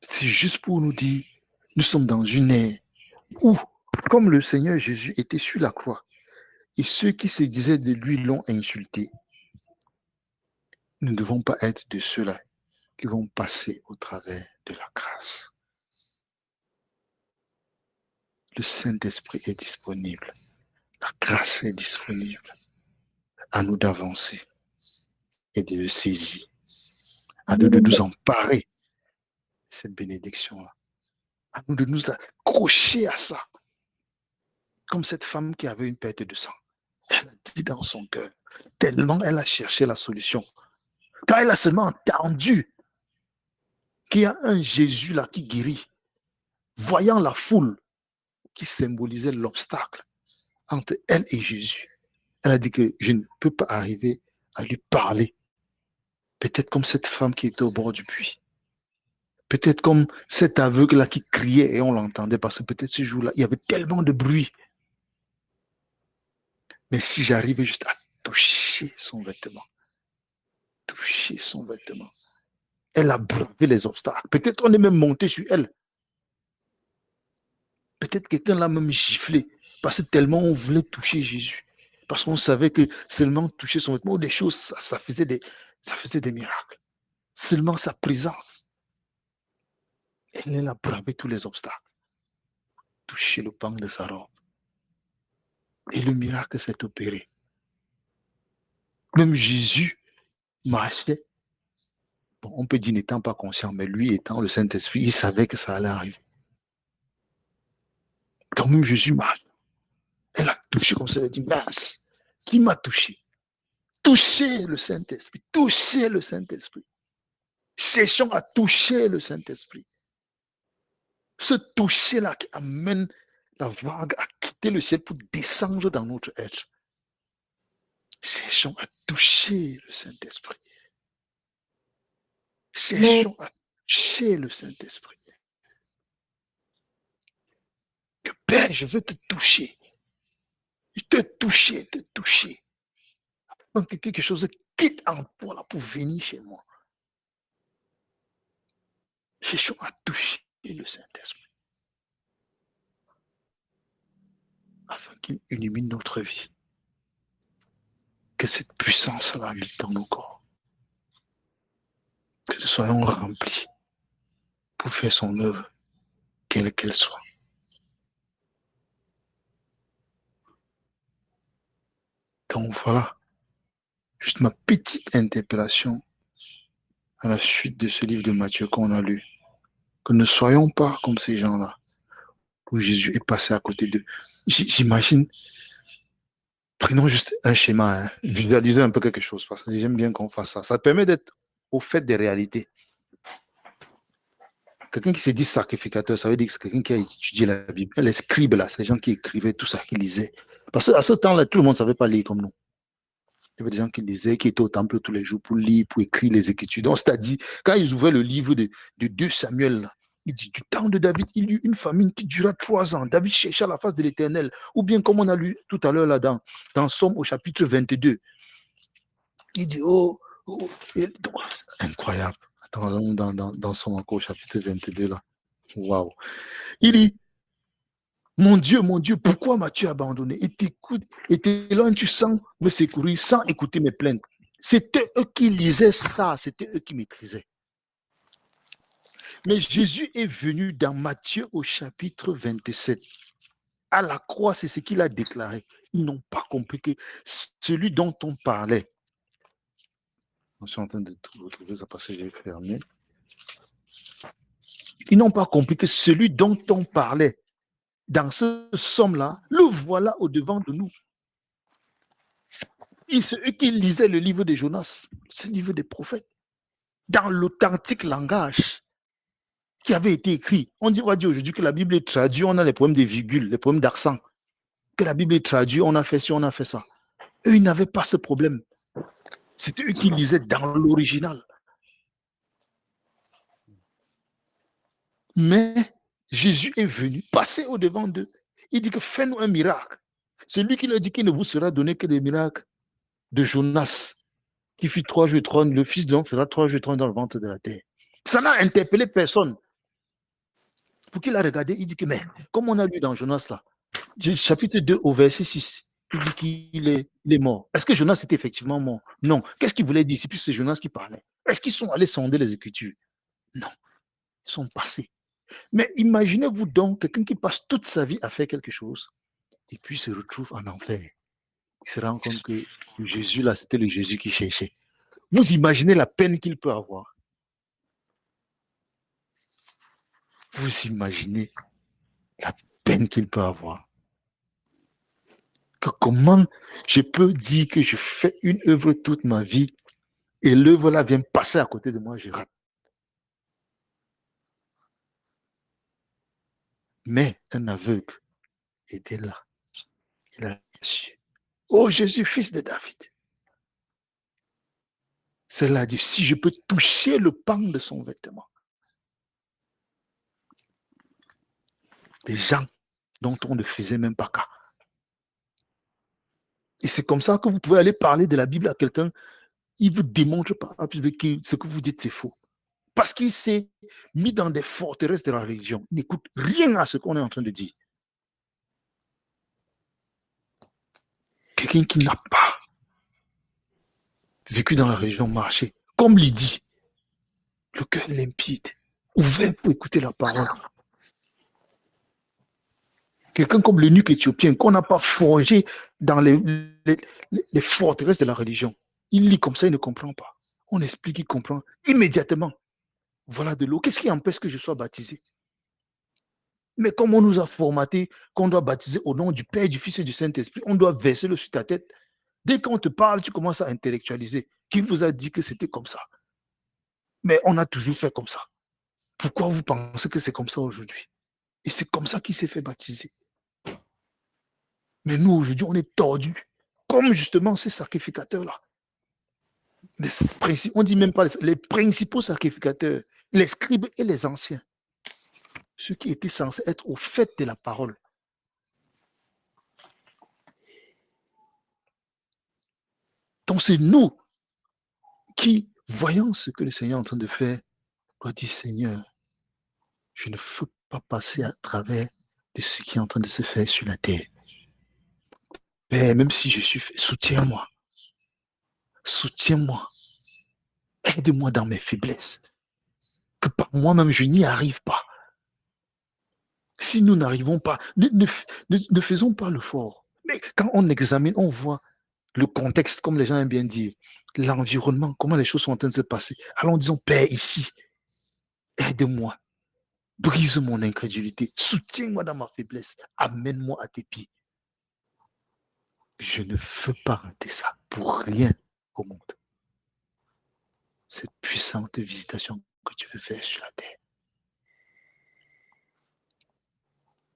C'est juste pour nous dire, nous sommes dans une ère où, comme le Seigneur Jésus était sur la croix, et ceux qui se disaient de lui l'ont insulté, nous ne devons pas être de ceux-là qui vont passer au travers de la grâce. Le Saint-Esprit est disponible. La grâce est disponible. À nous d'avancer et de le saisir. À nous de nous emparer de cette bénédiction-là. À nous de nous accrocher à ça. Comme cette femme qui avait une perte de sang. Elle a dit dans son cœur, tellement elle a cherché la solution. Quand elle a seulement entendu qu'il y a un Jésus là qui guérit, voyant la foule qui symbolisait l'obstacle entre elle et Jésus, elle a dit que je ne peux pas arriver à lui parler. Peut-être comme cette femme qui était au bord du puits. Peut-être comme cet aveugle-là qui criait et on l'entendait parce que peut-être ce jour-là, il y avait tellement de bruit. Mais si j'arrivais juste à toucher son vêtement, elle a bravé les obstacles. Peut-être on est même monté sur elle. Peut-être quelqu'un l'a même giflé parce que tellement on voulait toucher Jésus. Parce qu'on savait que seulement toucher son vêtement, des choses, ça faisait des miracles. Seulement sa présence. Elle a bravé tous les obstacles. Touché le pan de sa robe. Et le miracle s'est opéré. Même Jésus marchait. Bon, on peut dire n'étant pas conscient, mais lui étant le Saint-Esprit, il savait que ça allait arriver. Quand même Jésus marche, elle a touché comme ça, elle a dit, mince, qui m'a touché? Toucher le Saint-Esprit, toucher le Saint-Esprit. Cherchons à toucher le Saint-Esprit. Ce toucher-là qui amène la vague à quitter le ciel pour descendre dans notre être. Cherchons à toucher le Saint-Esprit. Cherchons à toucher le Saint-Esprit. Que Père, je veux te toucher. Te toucher. Afin que quelque chose quitte en toi là pour venir chez moi. Cherchons à toucher le Saint-Esprit. Afin qu'il illumine notre vie. Que cette puissance-là habite dans nos corps. Que nous soyons remplis pour faire son œuvre, quelle qu'elle soit. Donc voilà, juste ma petite interpellation à la suite de ce livre de Matthieu qu'on a lu. Que ne soyons pas comme ces gens-là, où Jésus est passé à côté d'eux. J'imagine Prenons juste un schéma, hein. Visualisez un peu quelque chose, parce que j'aime bien qu'on fasse ça. Ça permet d'être au fait des réalités. Quelqu'un qui se dit sacrificateur, ça veut dire que c'est quelqu'un qui a étudié la Bible. Les scribes, là, ces gens qui écrivaient tout ça, qui lisaient. Parce qu'à ce temps-là, tout le monde ne savait pas lire comme nous. Il y avait des gens qui lisaient, qui étaient au temple tous les jours pour lire, pour écrire les Écritures. Donc, c'est-à-dire, quand ils ouvraient le livre de 2 Samuel, là, il dit, du temps de David, il y eut une famine qui dura 3 ans. David chercha la face de l'Éternel. Ou bien, comme on a lu tout à l'heure là dans Somme au chapitre 22, il dit, incroyable. Attends, dans Somme encore au chapitre 22, là. Waouh. Il dit, mon Dieu, pourquoi m'as-tu abandonné? Et t'éloignes-tu sans me secourir, sans écouter mes plaintes? C'était eux qui lisaient ça, c'était eux qui maîtrisaient. Mais Jésus est venu dans Matthieu au chapitre 27. À la croix, c'est ce qu'il a déclaré. Ils n'ont pas compris que celui dont on parlait. Je suis en train de tout retrouver ça parce que j'ai fermé. Ils n'ont pas compris que celui dont on parlait dans ce somme-là, le voilà au-devant de nous. C'est eux qui lisaient le livre de Jonas, ce livre des prophètes, dans l'authentique langage qui avait été écrit. On va dire aujourd'hui que la Bible est traduite, on a les problèmes de virgule, les problèmes d'accent. Que la Bible est traduite, on a fait ci, on a fait ça. Eux, ils n'avaient pas ce problème. C'était eux qui lisaient dans l'original. Mais Jésus est venu passer au-devant d'eux. Il dit que fais-nous un miracle. C'est lui qui leur dit qu'il ne vous sera donné que des miracles de Jonas, qui fit 3 jours et 3 nuits. Le fils de l'homme fera 3 jours et 3 nuits dans le ventre de la terre. Ça n'a interpellé personne. Pour qu'il a regardé, il dit que, mais comme on a lu dans Jonas là, chapitre 2 au verset 6, il dit qu'il est mort. Est-ce que Jonas était effectivement mort? Non. Qu'est-ce qu'il voulait dire? C'est plus c'est Jonas qui parlait. Est-ce qu'ils sont allés sonder les Écritures? Non. Ils sont passés. Mais imaginez-vous donc quelqu'un qui passe toute sa vie à faire quelque chose et puis se retrouve en enfer. Il se rend compte que Jésus là, c'était le Jésus qu'il cherchait. Vous imaginez la peine qu'il peut avoir? Vous imaginez la peine qu'il peut avoir? Que comment je peux dire que je fais une œuvre toute ma vie et l'œuvre là vient passer à côté de moi, je rate. Mais un aveugle était là. Il a su. Oh Jésus, fils de David. Cela dit, si je peux toucher le pan de son vêtement. Des gens dont on ne faisait même pas cas. Et c'est comme ça que vous pouvez aller parler de la Bible à quelqu'un, il vous démontre pas que ce que vous dites c'est faux. Parce qu'il s'est mis dans des forteresses de la religion. Il n'écoute rien à ce qu'on est en train de dire. Quelqu'un qui n'a pas vécu dans la religion, marché, comme Lydie, le cœur limpide, ouvert pour écouter la parole. Quelqu'un comme l'eunuque éthiopien, qu'on n'a pas forgé dans les forteresses de la religion. Il lit comme ça, il ne comprend pas. On explique, il comprend immédiatement. Voilà de l'eau. Qu'est-ce qui empêche que je sois baptisé? Mais comme on nous a formaté qu'on doit baptiser au nom du Père, du Fils et du Saint-Esprit, on doit verser le sur ta tête. Dès qu'on te parle, tu commences à intellectualiser. Qui vous a dit que c'était comme ça? Mais on a toujours fait comme ça. Pourquoi vous pensez que c'est comme ça aujourd'hui? Et c'est comme ça qu'il s'est fait baptiser. Mais nous, aujourd'hui, on est tordus. Comme justement ces sacrificateurs-là. On dit même pas les principaux sacrificateurs, les scribes et les anciens. Ceux qui étaient censés être au fait de la parole. Donc c'est nous qui, voyons ce que le Seigneur est en train de faire, doit dire Seigneur, je ne veux pas passer à travers de ce qui est en train de se faire sur la terre. Père, même si je suis fait, soutiens-moi. Soutiens-moi. Aide-moi dans mes faiblesses. Que par moi-même, je n'y arrive pas. Si nous n'arrivons pas, ne faisons pas le fort. Mais quand on examine, on voit le contexte, comme les gens aiment bien dire, l'environnement, comment les choses sont en train de se passer. Alors disons, Père, ici, aide-moi. Brise mon incrédulité. Soutiens-moi dans ma faiblesse. Amène-moi à tes pieds. Je ne veux pas rater ça pour rien au monde. Cette puissante visitation que tu veux faire sur la terre.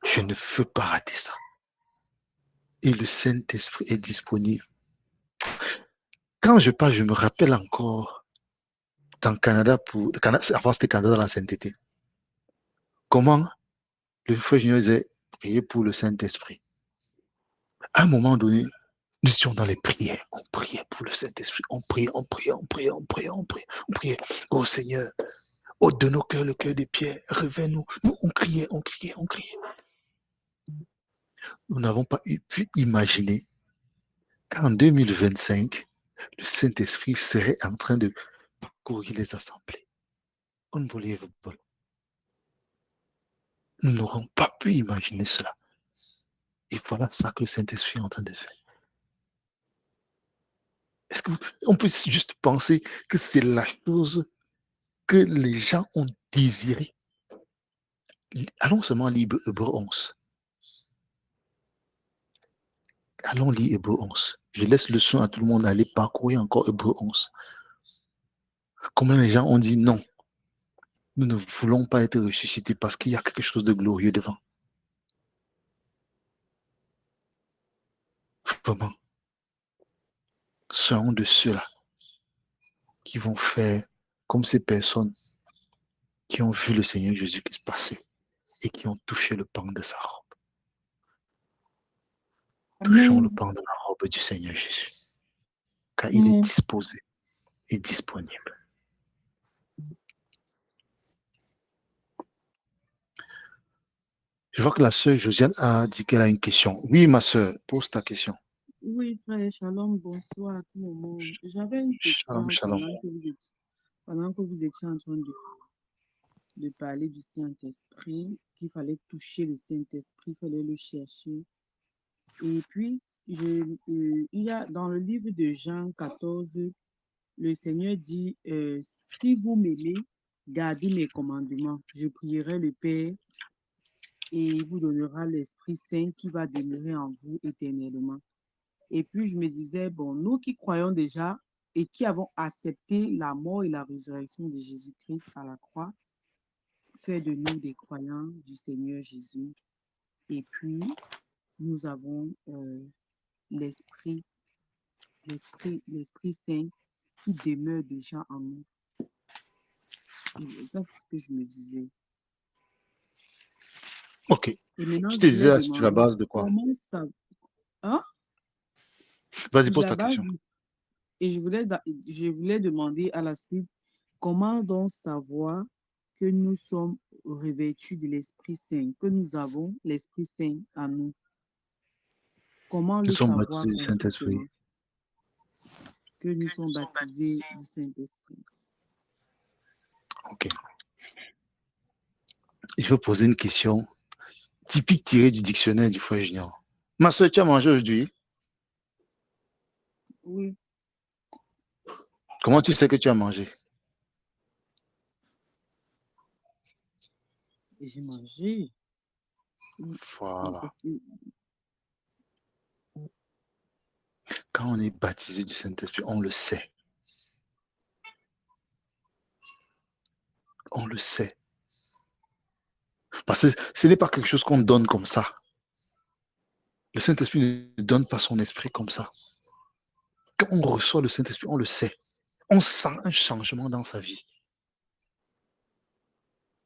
Je ne veux pas rater ça. Et le Saint-Esprit est disponible. Quand je parle, je me rappelle encore dans le Canada, avant c'était Canada dans la sainteté. Comment le frère Junior disait prier pour le Saint-Esprit. À un moment donné, nous étions dans les prières. On priait pour le Saint-Esprit. On priait. On priait. Oh Seigneur, ôte de nos cœurs le cœur des pierres. Réveille-nous. Nous, on criait. Nous n'avons pas pu imaginer qu'en 2025, le Saint-Esprit serait en train de parcourir les assemblées. Unbelievable. Nous n'aurons pas pu imaginer cela. Et voilà ça que le Saint-Esprit est en train de faire. Est-ce qu'on peut juste penser que c'est la chose que les gens ont désiré? Allons seulement lire Hébreux 11. Allons lire Hébreux 11. Je laisse le soin à tout le monde d'aller parcourir encore Hébreux 11. Comment les gens ont dit non, nous ne voulons pas être ressuscités parce qu'il y a quelque chose de glorieux devant. Vraiment. Seront de ceux-là qui vont faire comme ces personnes qui ont vu le Seigneur Jésus-Christ passer et qui ont touché le pan de sa robe. Touchons le pan de la robe du Seigneur Jésus, car il est disposé et disponible. Je vois que la sœur Josiane a dit qu'elle a une question. Oui, ma sœur, pose ta question. Oui, frère, shalom, bonsoir à tout le monde. J'avais une question Shalom. pendant que vous étiez en train de parler du Saint-Esprit, qu'il fallait toucher le Saint-Esprit, il fallait le chercher. Et puis, il y a dans le livre de Jean 14, le Seigneur dit, si vous m'aimez, gardez mes commandements. Je prierai le Père et il vous donnera l'Esprit Saint qui va demeurer en vous éternellement. Et puis, je me disais, bon, nous qui croyons déjà et qui avons accepté la mort et la résurrection de Jésus-Christ à la croix, fait de nous des croyants du Seigneur Jésus. Et puis, nous avons l'Esprit Saint qui demeure déjà en nous. Et ça, c'est ce que je me disais. Ok. Et maintenant, Je te disais sur la base de quoi? Comment ça... Hein? Vas-y, pose ta question. Et je voulais demander à la suite, comment donc savoir que nous sommes revêtus de l'Esprit Saint, que nous avons l'Esprit Saint en nous? Comment le savoir baptisés du Saint-Esprit. que nous sommes baptisés du Saint-Esprit? Ok. Je veux poser une question typique tirée du dictionnaire du frère Junior. Ma soeur, tu as mangé aujourd'hui? Oui. Comment tu sais que tu as mangé? Et j'ai mangé. Voilà. Parce que Quand on est baptisé du Saint-Esprit, on le sait. On le sait. Parce que ce n'est pas quelque chose qu'on donne comme ça. Le Saint-Esprit ne donne pas son esprit comme ça. Quand on reçoit le Saint-Esprit, on le sait. On sent un changement dans sa vie.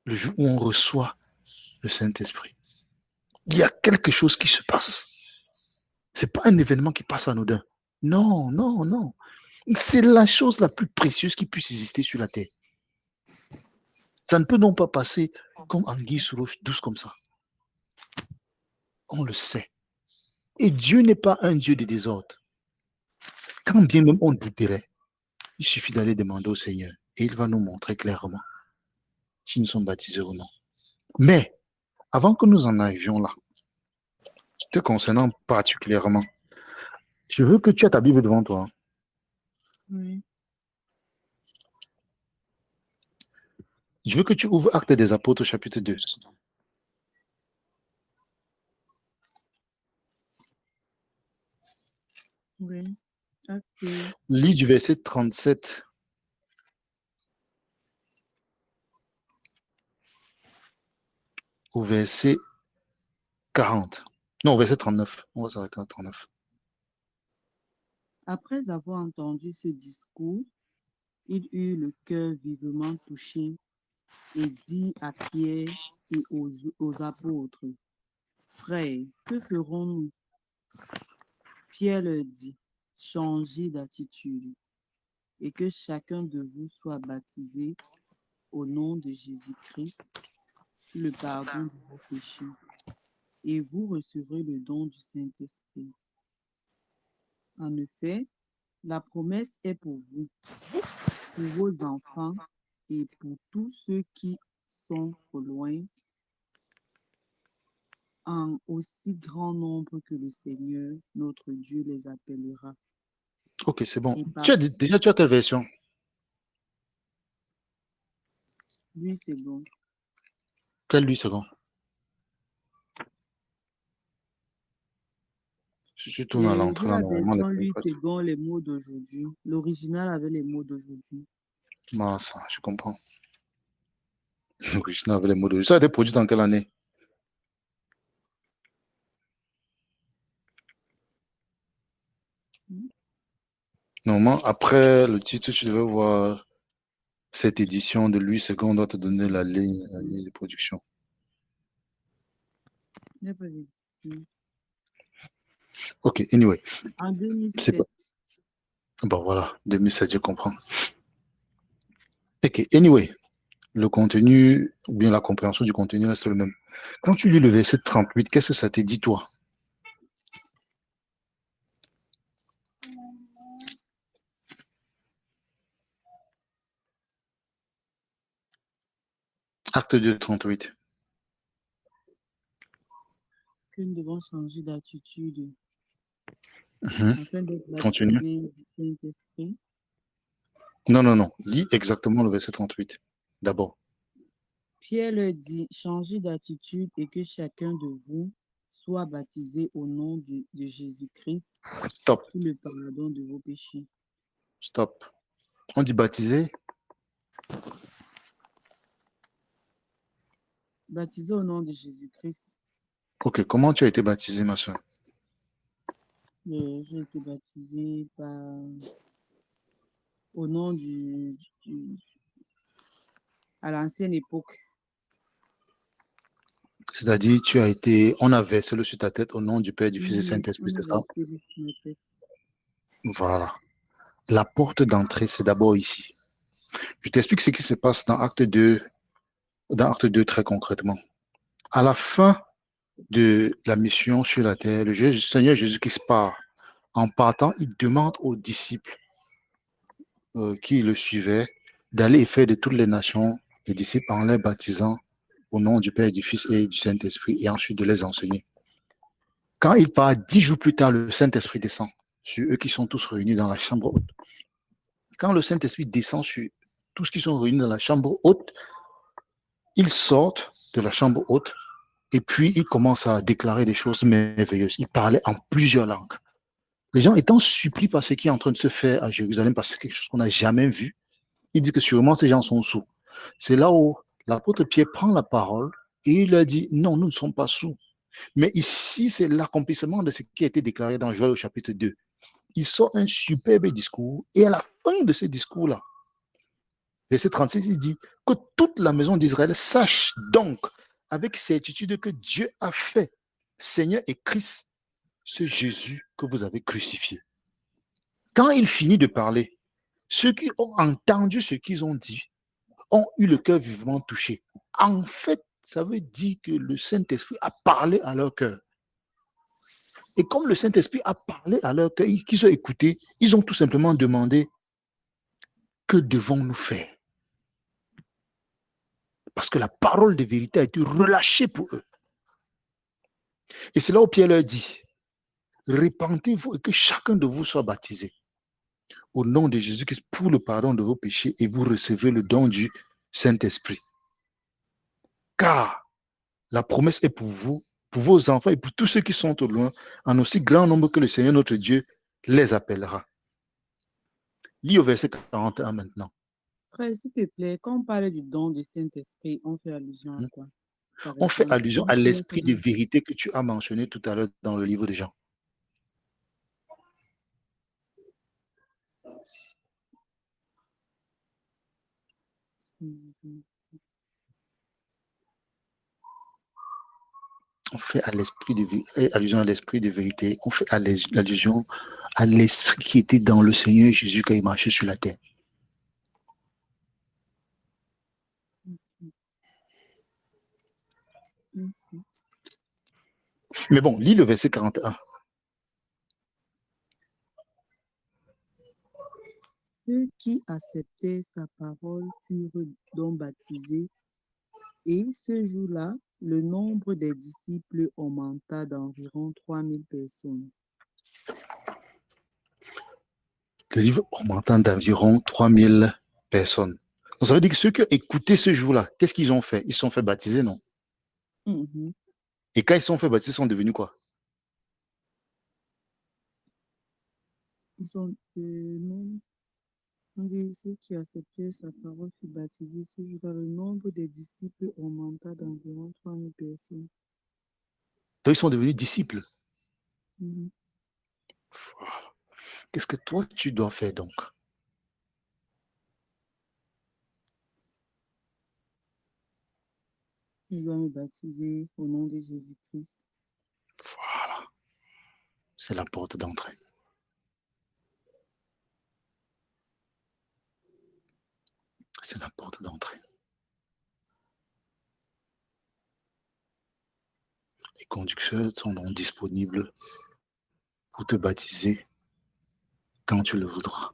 Le jour où on reçoit le Saint-Esprit, il y a quelque chose qui se passe. Ce n'est pas un événement qui passe anodin. Non, non, non. C'est la chose la plus précieuse qui puisse exister sur la terre. Ça ne peut donc pas passer comme anguille sous l'eau douce comme ça. On le sait. Et Dieu n'est pas un Dieu de désordre. Quand bien même on douterait, il suffit d'aller demander au Seigneur et il va nous montrer clairement si nous sommes baptisés ou non. Mais, avant que nous en arrivions là, te concernant particulièrement, je veux que tu aies ta Bible devant toi. oui. Je veux que tu ouvres Actes des Apôtres, chapitre 2. Oui. Acte. Lis du verset 37 au verset 40. Non, au verset 39. On va s'arrêter à 39. Après avoir entendu ce discours, il eut le cœur vivement touché et dit à Pierre et aux apôtres, Frères, que ferons-nous? Pierre leur dit, changez d'attitude et que chacun de vous soit baptisé au nom de Jésus-Christ pour le pardon de vos péchés, et vous recevrez le don du Saint-Esprit. En effet, la promesse est pour vous, pour vos enfants et pour tous ceux qui sont au loin, en aussi grand nombre que le Seigneur, notre Dieu, les appellera. Ok, c'est bon. Et par Déjà, tu as quelle version? lui, c'est bon. Quelle lui second? Si tu tournes à J'ai l'entrée, dit là, la normalement, version lui, c'est bon, les mots d'aujourd'hui. L'original avait les mots d'aujourd'hui. non, ça, je comprends. L'original avec les mots de... Ça a été produit dans quelle année? Normalement, après le titre, tu devais voir cette édition de Louis II, on doit te donner la ligne de production. Il n'y a pas d'édition. Ok, anyway. En C'est 2007, pas... Bon, voilà, 2007, je comprends. Ok, anyway. Le contenu, ou bien la compréhension du contenu reste le même. Quand tu lis le verset 38, qu'est-ce que ça te dit, toi? Acte 2, 38. que nous devons changer d'attitude Mhm. afin d'être Continue. baptisés du Saint-Esprit. Non, non, non. Lis exactement le verset 38. D'abord. Pierre leur dit, changez d'attitude et que chacun de vous soit baptisé au nom de Jésus-Christ Stop. pour le pardon de vos péchés. Stop. On dit baptisé. Baptisé au nom de Jésus-Christ. Ok, comment tu as été baptisé, ma soeur? J'ai été baptisé au nom à l'ancienne époque. C'est-à-dire, on a versé le sur ta tête au nom du Père, du Fils et du Oui, Saint-Esprit, on a c'est ça? versé le sur ma tête. Voilà. La porte d'entrée, c'est d'abord ici. Je t'explique ce qui se passe dans Acte 2 très concrètement. À la fin de la mission sur la terre, le Seigneur Jésus-Christ part. En partant, il demande aux disciples qui le suivaient d'aller faire de toutes les nations les disciples en les baptisant au nom du Père, du Fils et du Saint-Esprit et ensuite de les enseigner. Quand il part, 10 jours plus tard, le Saint-Esprit descend sur eux qui sont tous réunis dans la chambre haute. Quand le Saint-Esprit descend sur tous qui sont réunis dans la chambre haute, ils sortent de la chambre haute et puis ils commencent à déclarer des choses merveilleuses. Ils parlaient en plusieurs langues. Les gens étant surpris par ce qui est en train de se faire à Jérusalem, parce que c'est quelque chose qu'on n'a jamais vu, il dit que sûrement ces gens sont sourds. C'est là où l'apôtre Pierre prend la parole et il leur dit, non, nous ne sommes pas sourds. Mais ici, c'est l'accomplissement de ce qui a été déclaré dans Joël au chapitre 2. Il sort un superbe discours et à la fin de ce discours-là, verset 36, il dit que toute la maison d'Israël sache donc avec certitude que Dieu a fait Seigneur et Christ, ce Jésus que vous avez crucifié. Quand il finit de parler, ceux qui ont entendu ce qu'ils ont dit ont eu le cœur vivement touché. En fait, ça veut dire que le Saint-Esprit a parlé à leur cœur. Et comme le Saint-Esprit a parlé à leur cœur, qu'ils ont écouté, ils ont tout simplement demandé, que devons-nous faire? Parce que la parole de vérité a été relâchée pour eux. Et c'est là où Pierre leur dit, répentez-vous et que chacun de vous soit baptisé au nom de Jésus-Christ pour le pardon de vos péchés et vous recevez le don du Saint-Esprit. Car la promesse est pour vous, pour vos enfants et pour tous ceux qui sont au loin, en aussi grand nombre que le Seigneur notre Dieu les appellera. Lis au verset 41 maintenant. Frère, s'il te plaît, quand on parle du don du Saint-Esprit, on fait allusion à quoi? Par On fait exemple, allusion à l'esprit de vérité que tu as mentionné tout à l'heure dans le livre de Jean. On fait allusion à l'esprit de vérité. On fait allusion à l'esprit qui était dans le Seigneur Jésus quand il marchait sur la terre. Merci. Mais bon, lis le verset 41. Ceux qui acceptaient sa parole furent donc baptisés, et ce jour-là, le nombre des disciples augmenta d'environ 3000 personnes. Le livre augmentant d'environ 3000 personnes. Donc, ça veut dire que ceux qui ont écouté ce jour-là, qu'est-ce qu'ils ont fait? Ils se sont fait baptiser, non? Mhm. Et quand ils se sont fait baptiser, ils sont devenus quoi? Ils sont non. On dit ceux qui acceptaient sa parole furent baptisés. Ce jour-là, le nombre des disciples augmenta d'environ 3000 personnes. Donc, ils sont devenus disciples. Mhm. Qu'est-ce que toi, tu dois faire donc? Ils doivent me baptiser au nom de Jésus-Christ. Voilà. C'est la porte d'entrée. C'est la porte d'entrée. Les conducteurs sont donc disponibles pour te baptiser quand tu le voudras.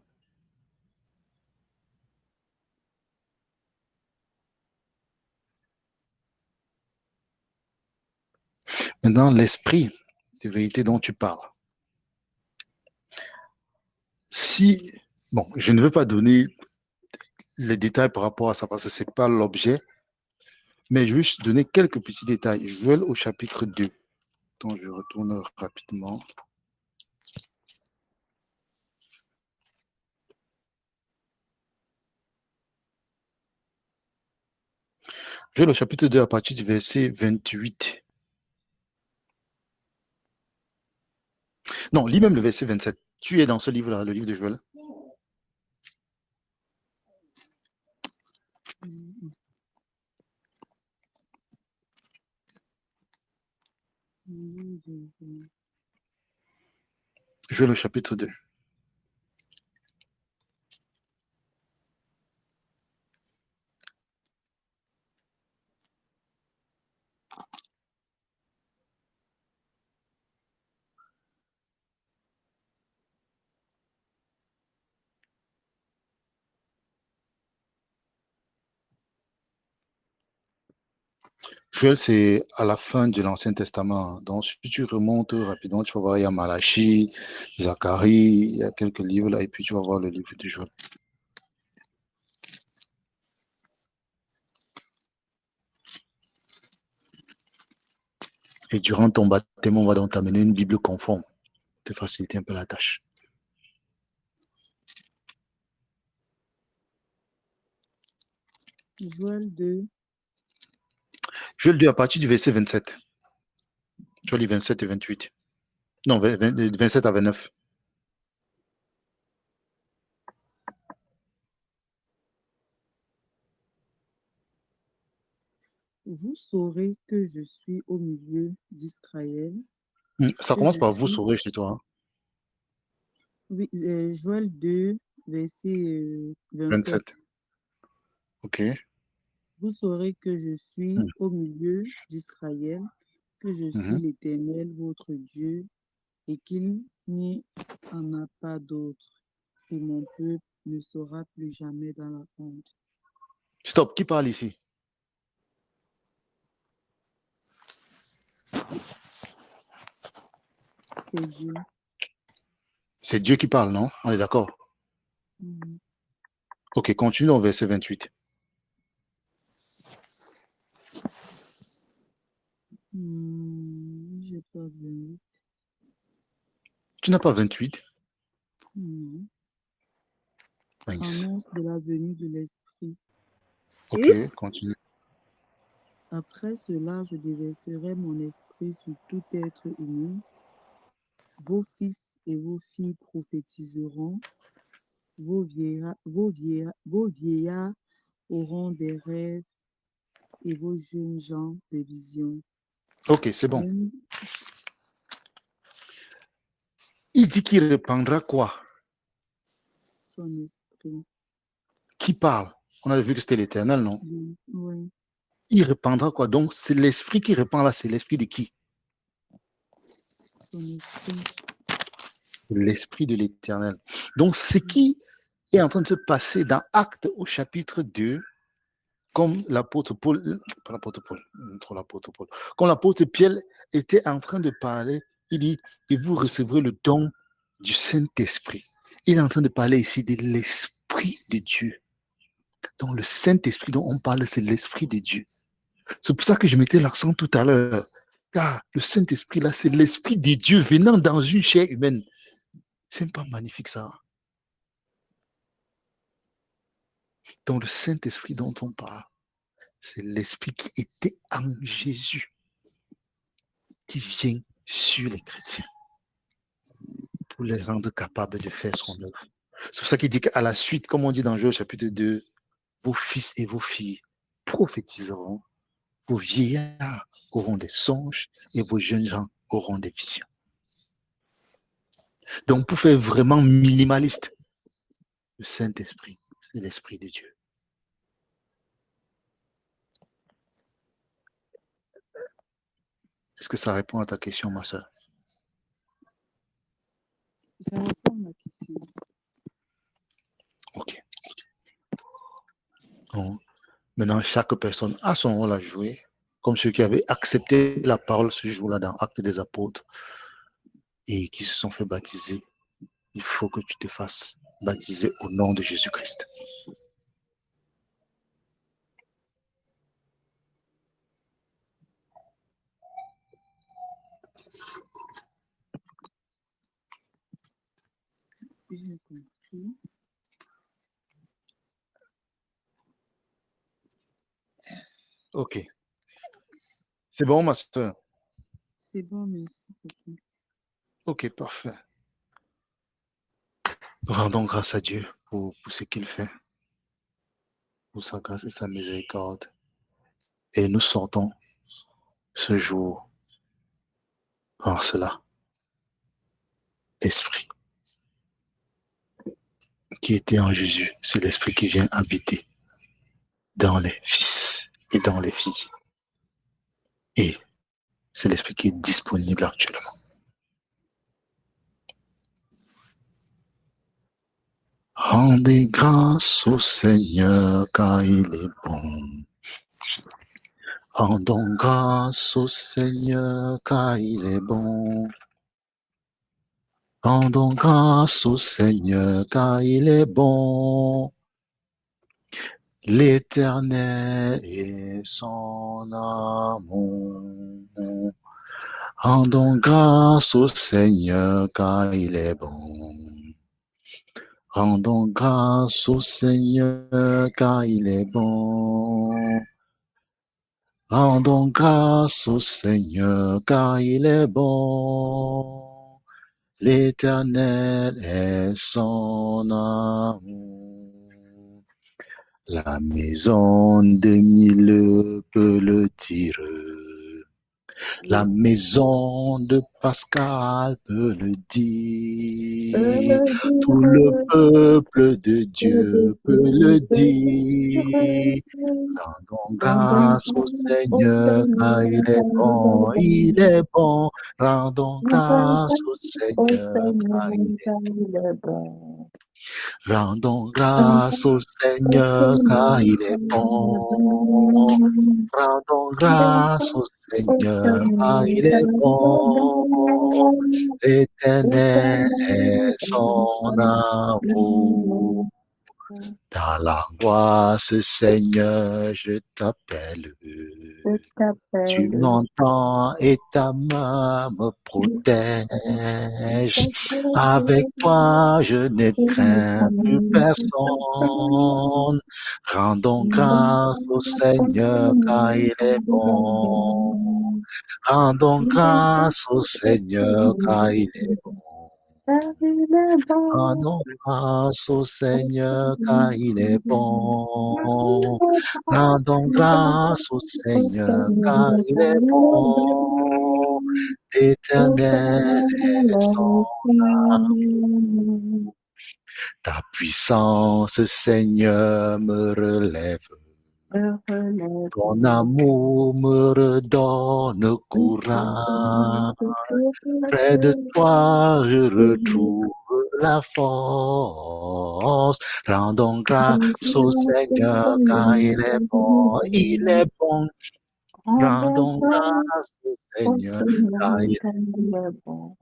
Maintenant, l'esprit de vérité dont tu parles. Si, bon, je ne veux pas donner les détails par rapport à ça parce que ce n'est pas l'objet, mais je vais juste donner quelques petits détails. Joël au chapitre 2. Attends, je retourne rapidement. Joël au chapitre 2 à partir du verset 28. Non, lis même le verset 27. Tu es dans ce livre-là, le livre de Joël. Mhm. Joël au chapitre 2. Joël, c'est à la fin de l'Ancien Testament. Donc, si tu remontes rapidement, tu vas voir, il y a Malachie, Zacharie, il y a quelques livres là, et puis tu vas voir le livre de Joël. Et durant ton baptême, on va donc t'amener une Bible conforme, te faciliter un peu la tâche. Joël 2, Joël 2 à partir du verset 27. Tu vas lire 27 et 28. Non, 27 à 29. vous saurez que je suis au milieu d'Israël, Ça que commence je par vous suis. saurez chez toi. Hein. Oui, Joël 2, verset 27. 27. OK. Vous saurez que je suis Mhm. au milieu d'Israël, que je suis l'Éternel, votre Dieu, et qu'il n'y en a pas d'autre, et mon peuple ne sera plus jamais dans la honte. Stop. Qui parle ici? C'est Dieu. C'est Dieu qui parle, non? On est d'accord. Mhm. OK, continue au verset 28. J'ai pas vu. Tu n'as pas 28? Thanks. annonce de la venue de l'Esprit. Ok, continue. Après cela, je déverserai mon esprit sur tout être humain. Vos fils et vos filles prophétiseront. Vos vieillards auront des rêves et vos jeunes gens des visions. Ok, c'est bon. Même Il dit qu'il répandra quoi? son esprit. Qui parle? On avait vu que c'était l'Éternel, non? Oui, Il répandra quoi? Donc, c'est l'esprit qui répand là, c'est l'esprit de qui? son esprit. L'esprit de l'Éternel. Donc, ce qui est en train de se passer dans Actes au chapitre 2, comme l'apôtre Paul, pas l'apôtre Paul, trop l'apôtre Paul, comme l'apôtre Pierre était en train de parler, il dit, et vous recevrez le don du Saint-Esprit. Il est en train de parler ici de l'Esprit de Dieu. Donc, le Saint-Esprit dont on parle, c'est l'Esprit de Dieu. C'est pour ça que je mettais l'accent tout à l'heure. Car le Saint-Esprit, là, c'est l'Esprit de Dieu venant dans une chair humaine. C'est pas magnifique, ça. Donc, le Saint-Esprit dont on parle, c'est l'Esprit qui était en Jésus, qui vient sur les chrétiens pour les rendre capables de faire son œuvre. C'est pour ça qu'il dit qu'à la suite, comme on dit dans Joël chapitre 2, vos fils et vos filles prophétiseront, vos vieillards auront des songes et vos jeunes gens auront des visions. Donc, pour faire vraiment minimaliste, le Saint-Esprit, c'est l'Esprit de Dieu. Est-ce que ça répond à ta question, ma soeur? Ça répond à ma question. Ok. Donc, maintenant, chaque personne a son rôle à jouer, comme ceux qui avaient accepté la parole ce jour-là dans Actes des Apôtres et qui se sont fait baptiser. Il faut que tu te fasses baptiser au nom de Jésus-Christ. J'ai compris. Ok. C'est bon, ma soeur? C'est bon, merci beaucoup. Ok, parfait. Rendons grâce à Dieu pour ce qu'il fait, pour sa grâce et sa miséricorde. Et nous sortons ce jour par cela. L'Esprit qui était en Jésus, c'est l'Esprit qui vient habiter dans les fils et dans les filles. Et c'est l'Esprit qui est disponible actuellement. Rendez grâce au Seigneur car il est bon. Rendons grâce au Seigneur car il est bon. Rendons grâce au Seigneur car il est bon. L'Éternel est son amour. Rendons grâce au Seigneur car il est bon. Rendons grâce au Seigneur car il est bon. Rendons grâce au Seigneur car il est bon. L'Éternel est son amour. La maison de mille peut le dire. La maison de Pascal peut le dire. Tout le peuple de Dieu peut le dire. Rendons grâce au Seigneur car il est bon, il est bon. Rendons grâce au Seigneur car il est bon. Rendons grâce au Seigneur car il est bon. Rendons grâce au Seigneur car il est bon. L'Éternel est son amour. Dans l'angoisse, Seigneur, je t'appelle. Je Tu t'appelle. m'entends et ta main me protège. Avec toi, je ne crains plus personne. Rendons grâce au Seigneur car il est bon. Rendons grâce au Seigneur car il est bon. Rendons grâce au Seigneur car il est bon. Rendons grâce au Seigneur car il est bon. Éternel est son amour. Ta puissance, Seigneur, me relève. Ton amour me redonne courage. Près de toi, je retrouve la force. Rendons grâce au Seigneur car il est bon. Il est bon. Rendons grâce au Seigneur car il est bon.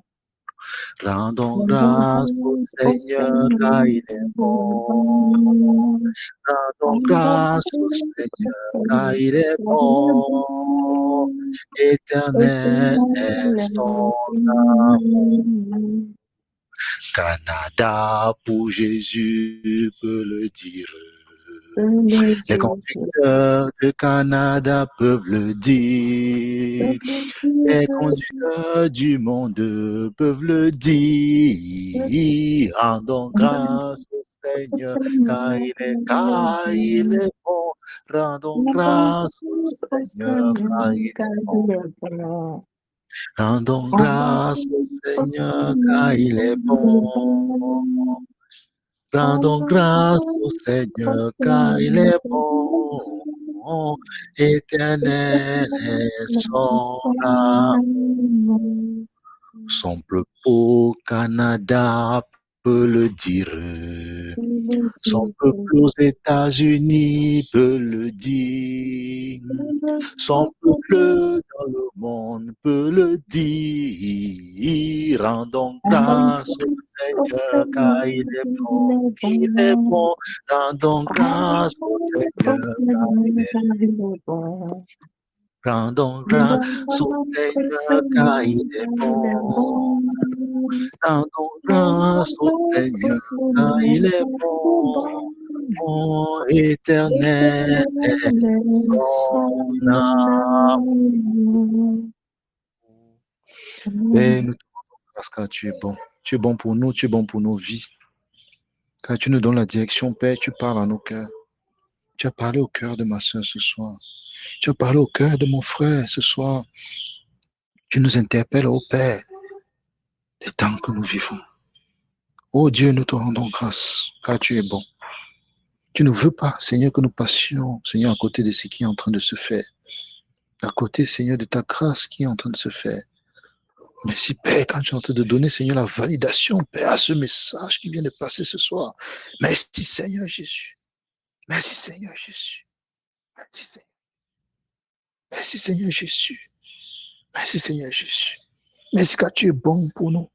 Rendons grâce au Seigneur car il est bon. Rendons grâce au Seigneur car il est bon. Éternel est son amour. Canada pour Jésus peut le dire. Les conducteurs de Canada peuvent le dire. Les conducteurs du monde peuvent le dire. Rendons grâce au Seigneur car il est bon. Rendons grâce au Seigneur car il est bon. Rendons grâce au Seigneur car il est bon. Rendons grâce au Seigneur car il est bon. Éternel est son amour. Son peuple au Canada peut le dire. Son peuple aux États-Unis peut le dire. Son peuple dans le monde peut le dire. Rendons grâce au Seigneur car il est bon. Il est bon. Rendons grâce au Seigneur car il est bon. Rendons grâce au Seigneur car il est bon. Rendons grâce au Seigneur car il est bon. Mon éternel est son amour. Père, nous te rendons grâce car tu es bon. Tu es bon pour nous, tu es bon pour nos vies. Car tu nous donnes la direction, Père, tu parles à nos cœurs. Tu as parlé au cœur de ma soeur ce soir. Tu as parlé au cœur de mon frère ce soir. Tu nous interpelles, ô Père, des temps que nous vivons. Ô Dieu, nous te rendons grâce, car tu es bon. Tu ne veux pas, Seigneur, que nous passions, Seigneur, à côté de ce qui est en train de se faire. À côté, Seigneur, de ta grâce qui est en train de se faire. Merci, Père, quand tu es en train de donner, Seigneur, la validation, Père, à ce message qui vient de passer ce soir. Merci, Seigneur Jésus. Merci, Seigneur Jésus. Merci, Seigneur. Merci, Seigneur Jésus. Merci, Seigneur Jésus. Merci, car tu es bon pour nous.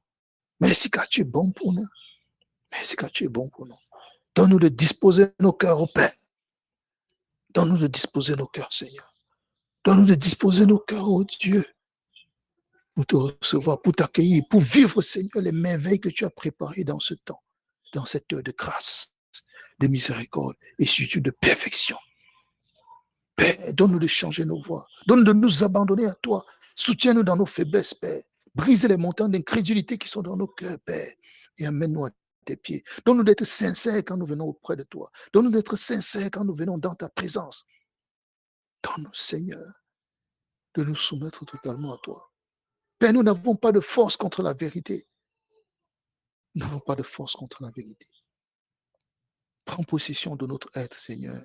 Merci, car tu es bon pour nous. Merci, car tu es bon pour nous. Donne-nous de disposer nos cœurs au Père. Donne-nous de disposer nos cœurs, Seigneur. Donne-nous de disposer nos cœurs, ô Dieu, pour te recevoir, pour t'accueillir, pour vivre, Seigneur, les merveilles que tu as préparées dans ce temps, dans cette heure de grâce, de miséricorde et surtout de perfection. Père, donne-nous de changer nos voies. Donne-nous de nous abandonner à toi. Soutiens-nous dans nos faiblesses, Père. Brise les montagnes d'incrédulité qui sont dans nos cœurs, Père, et amène-nous à tes pieds. Donne-nous d'être sincères quand nous venons auprès de toi. Donne-nous d'être sincères quand nous venons dans ta présence. Donne-nous, Seigneur, de nous soumettre totalement à toi. Père, nous n'avons pas de force contre la vérité. Nous n'avons pas de force contre la vérité. Prends possession de notre être, Seigneur,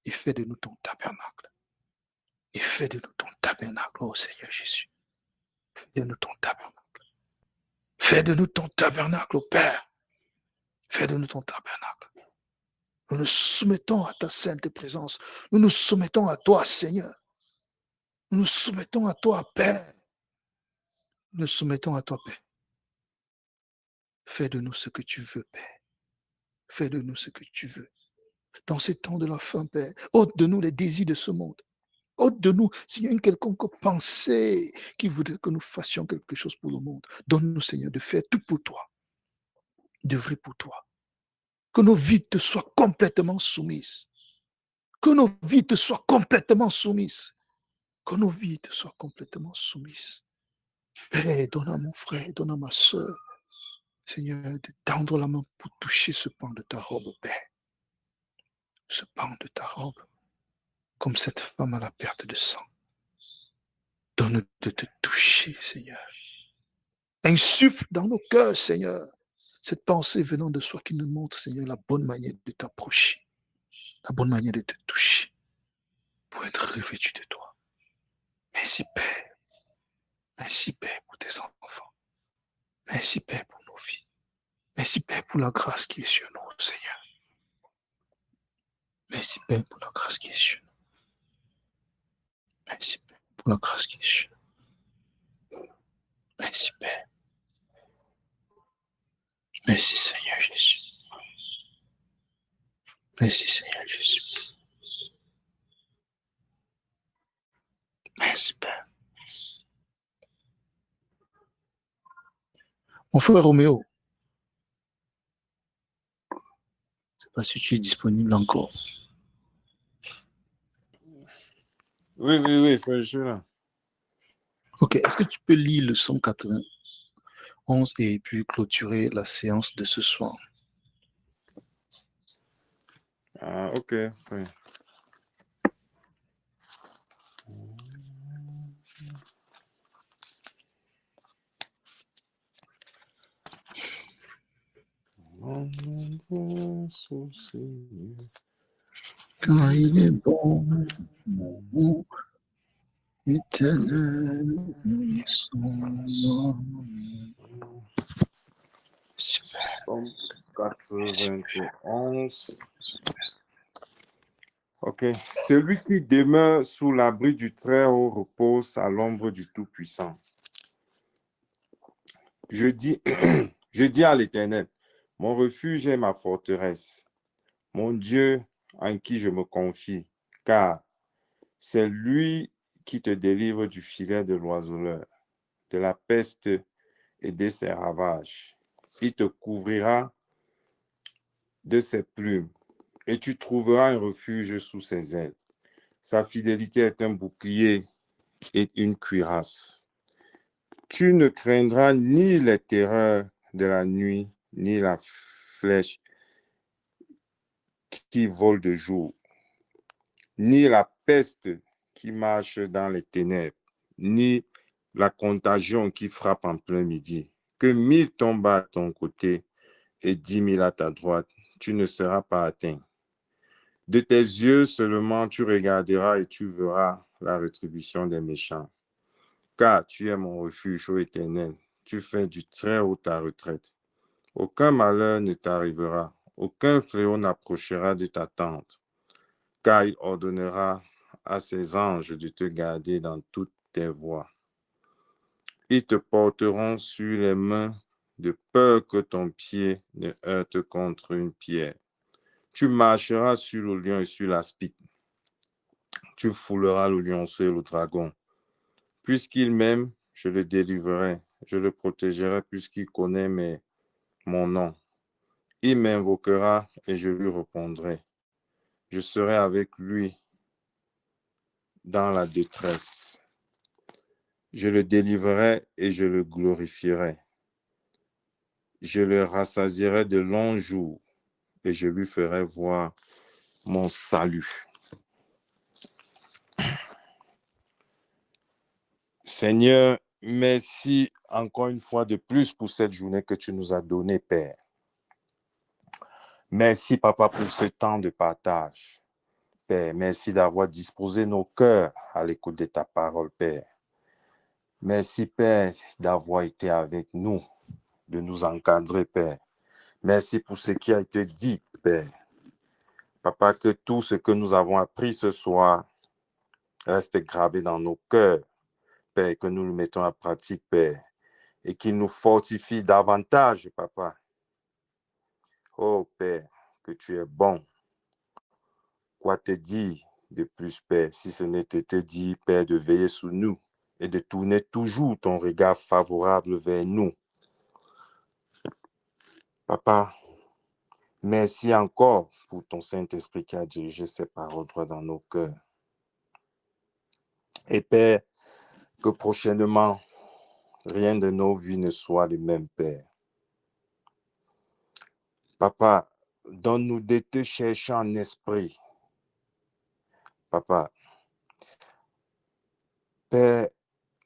et fais de nous ton tabernacle. Et fais de nous ton tabernacle, ô Seigneur Jésus. Fais de nous ton tabernacle. Fais de nous ton tabernacle, ô Père. Fais de nous ton tabernacle. Nous nous soumettons à ta sainte présence. Nous nous soumettons à toi, Seigneur. Nous nous soumettons à toi, Père. Nous nous soumettons à toi, Père. Fais de nous ce que tu veux, Père. Fais de nous ce que tu veux. dans ces temps de la fin, Père. Ôte de nous les désirs de ce monde. Ôte de nous, s'il y a une quelconque pensée qui voudrait que nous fassions quelque chose pour le monde. Donne-nous, Seigneur, de faire tout pour toi, d'œuvrer pour toi. Que nos vies te soient complètement soumises. Que nos vies te soient complètement soumises. Que nos vies te soient complètement soumises. Père, donne à mon frère, donne à ma soeur, Seigneur, de tendre la main pour toucher ce pan de ta robe, Père. Ce pan de ta robe, comme cette femme à la perte de sang. Donne-nous de te toucher, Seigneur. Insuffle dans nos cœurs, Seigneur, cette pensée venant de soi qui nous montre, Seigneur, la bonne manière de t'approcher, la bonne manière de te toucher, pour être revêtu de toi. Merci, Père. Merci, Père, pour tes enfants. Merci, Père, pour nos vies. Merci, Père, pour la grâce qui est sur nous, Seigneur. Merci, Père, pour la grâce qui est sur nous. Merci, Père, pour la grâce qui est sur nous. Merci, Père. Merci, Seigneur Jésus. Merci, Seigneur Jésus. Merci, Père. Mon frère Roméo, je ne sais pas si tu es disponible encore. Oui, frère, je suis là. Ok, est-ce que tu peux lire le psaume 91 et puis clôturer la séance de ce soir? Ah, ok, oui. Car il est bon, mon éternel, son nom. Psaume 91. Ok. Celui qui demeure sous l'abri du Très-Haut repose à l'ombre du Tout-Puissant. Je dis à l'Éternel, mon refuge est ma forteresse, mon Dieu en qui je me confie, car c'est lui qui te délivre du filet de l'oiseleur, de la peste et de ses ravages. Il te couvrira de ses plumes et tu trouveras un refuge sous ses ailes. Sa fidélité est un bouclier et une cuirasse. Tu ne craindras ni les terreurs de la nuit, ni la flèche qui vole de jour, ni la peste qui marche dans les ténèbres, ni la contagion qui frappe en plein midi. Que 1000 tombent à ton côté et 10 000 à ta droite, tu ne seras pas atteint. De tes yeux seulement tu regarderas et tu verras la rétribution des méchants. Car tu es mon refuge, ô Éternel, tu fais du Très-Haut ta retraite. Aucun malheur ne t'arrivera, aucun fléau n'approchera de ta tente, car il ordonnera à ses anges de te garder dans toutes tes voies. Ils te porteront sur les mains de peur que ton pied ne heurte contre une pierre. Tu marcheras sur le lion et sur l'aspic. Tu fouleras le lionceau et le dragon. Puisqu'il m'aime, je le délivrerai. Je le protégerai puisqu'il connaît mon nom. Il m'invoquera et je lui répondrai. Je serai avec lui dans la détresse. Je le délivrerai et je le glorifierai. Je le rassasierai de longs jours et je lui ferai voir mon salut. Seigneur, merci encore une fois de plus pour cette journée que tu nous as donnée, Père. Merci, Papa, pour ce temps de partage. Père, merci d'avoir disposé nos cœurs à l'écoute de ta parole, Père. Merci, Père, d'avoir été avec nous, de nous encadrer, Père. Merci pour ce qui a été dit, Père. Papa, que tout ce que nous avons appris ce soir reste gravé dans nos cœurs, Père, que nous le mettons en pratique, Père, et qu'il nous fortifie davantage, Papa. Oh, Père, que tu es bon. quoi te dire de plus, Père, si ce n'était te dire, Père, de veiller sur nous et de tourner toujours ton regard favorable vers nous. Papa, merci encore pour ton Saint-Esprit qui a dirigé ces paroles droit dans nos cœurs. Et Père, que prochainement, rien de nos vies ne soit le même, Père. Papa, donne-nous de te chercher en esprit. Papa, Père,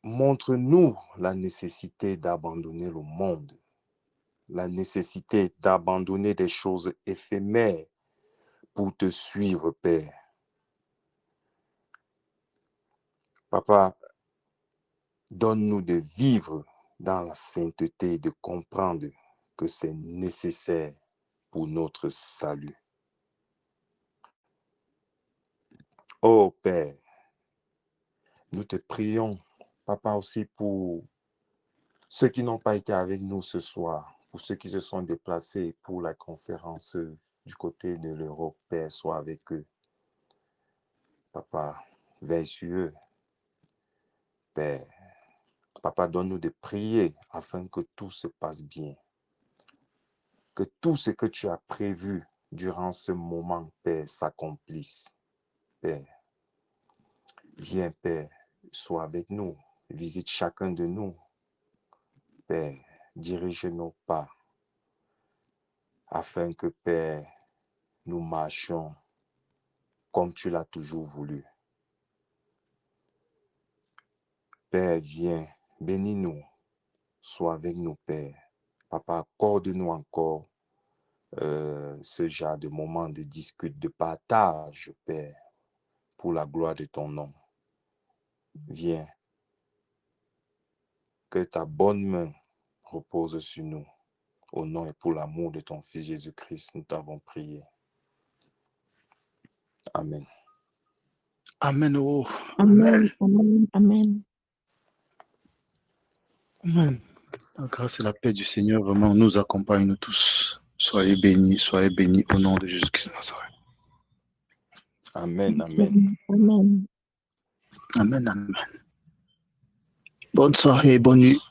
montre-nous la nécessité d'abandonner le monde, la nécessité d'abandonner des choses éphémères pour te suivre, Père. Papa, donne-nous de vivre dans la sainteté, de comprendre que c'est nécessaire pour notre salut. Oh Père, nous te prions, Papa, aussi pour ceux qui n'ont pas été avec nous ce soir, pour ceux qui se sont déplacés pour la conférence du côté de l'Europe, Père, sois avec eux. Papa, veille sur eux. Père, Papa, donne-nous de prier afin que tout se passe bien. Que tout ce que tu as prévu durant ce moment, Père, s'accomplisse. Père, viens, Père, sois avec nous. Visite chacun de nous. Père, dirige nos pas afin que, Père, nous marchions comme tu l'as toujours voulu. Père, viens, bénis-nous. Sois avec nous, Père. Papa, accorde-nous encore ce genre de moments de discute, de partage, Père, pour la gloire de ton nom. Viens, que ta bonne main repose sur nous. Au nom et pour l'amour de ton Fils Jésus-Christ, nous t'avons prié. Amen. Amen. Oh. Amen, amen, amen. Amen. La grâce et la paix du Seigneur vraiment nous accompagnent nous tous. Soyez bénis au nom de Jésus-Christ de Nazareth. Amen, amen. Amen. Amen, amen. Bonne soirée, bonne nuit.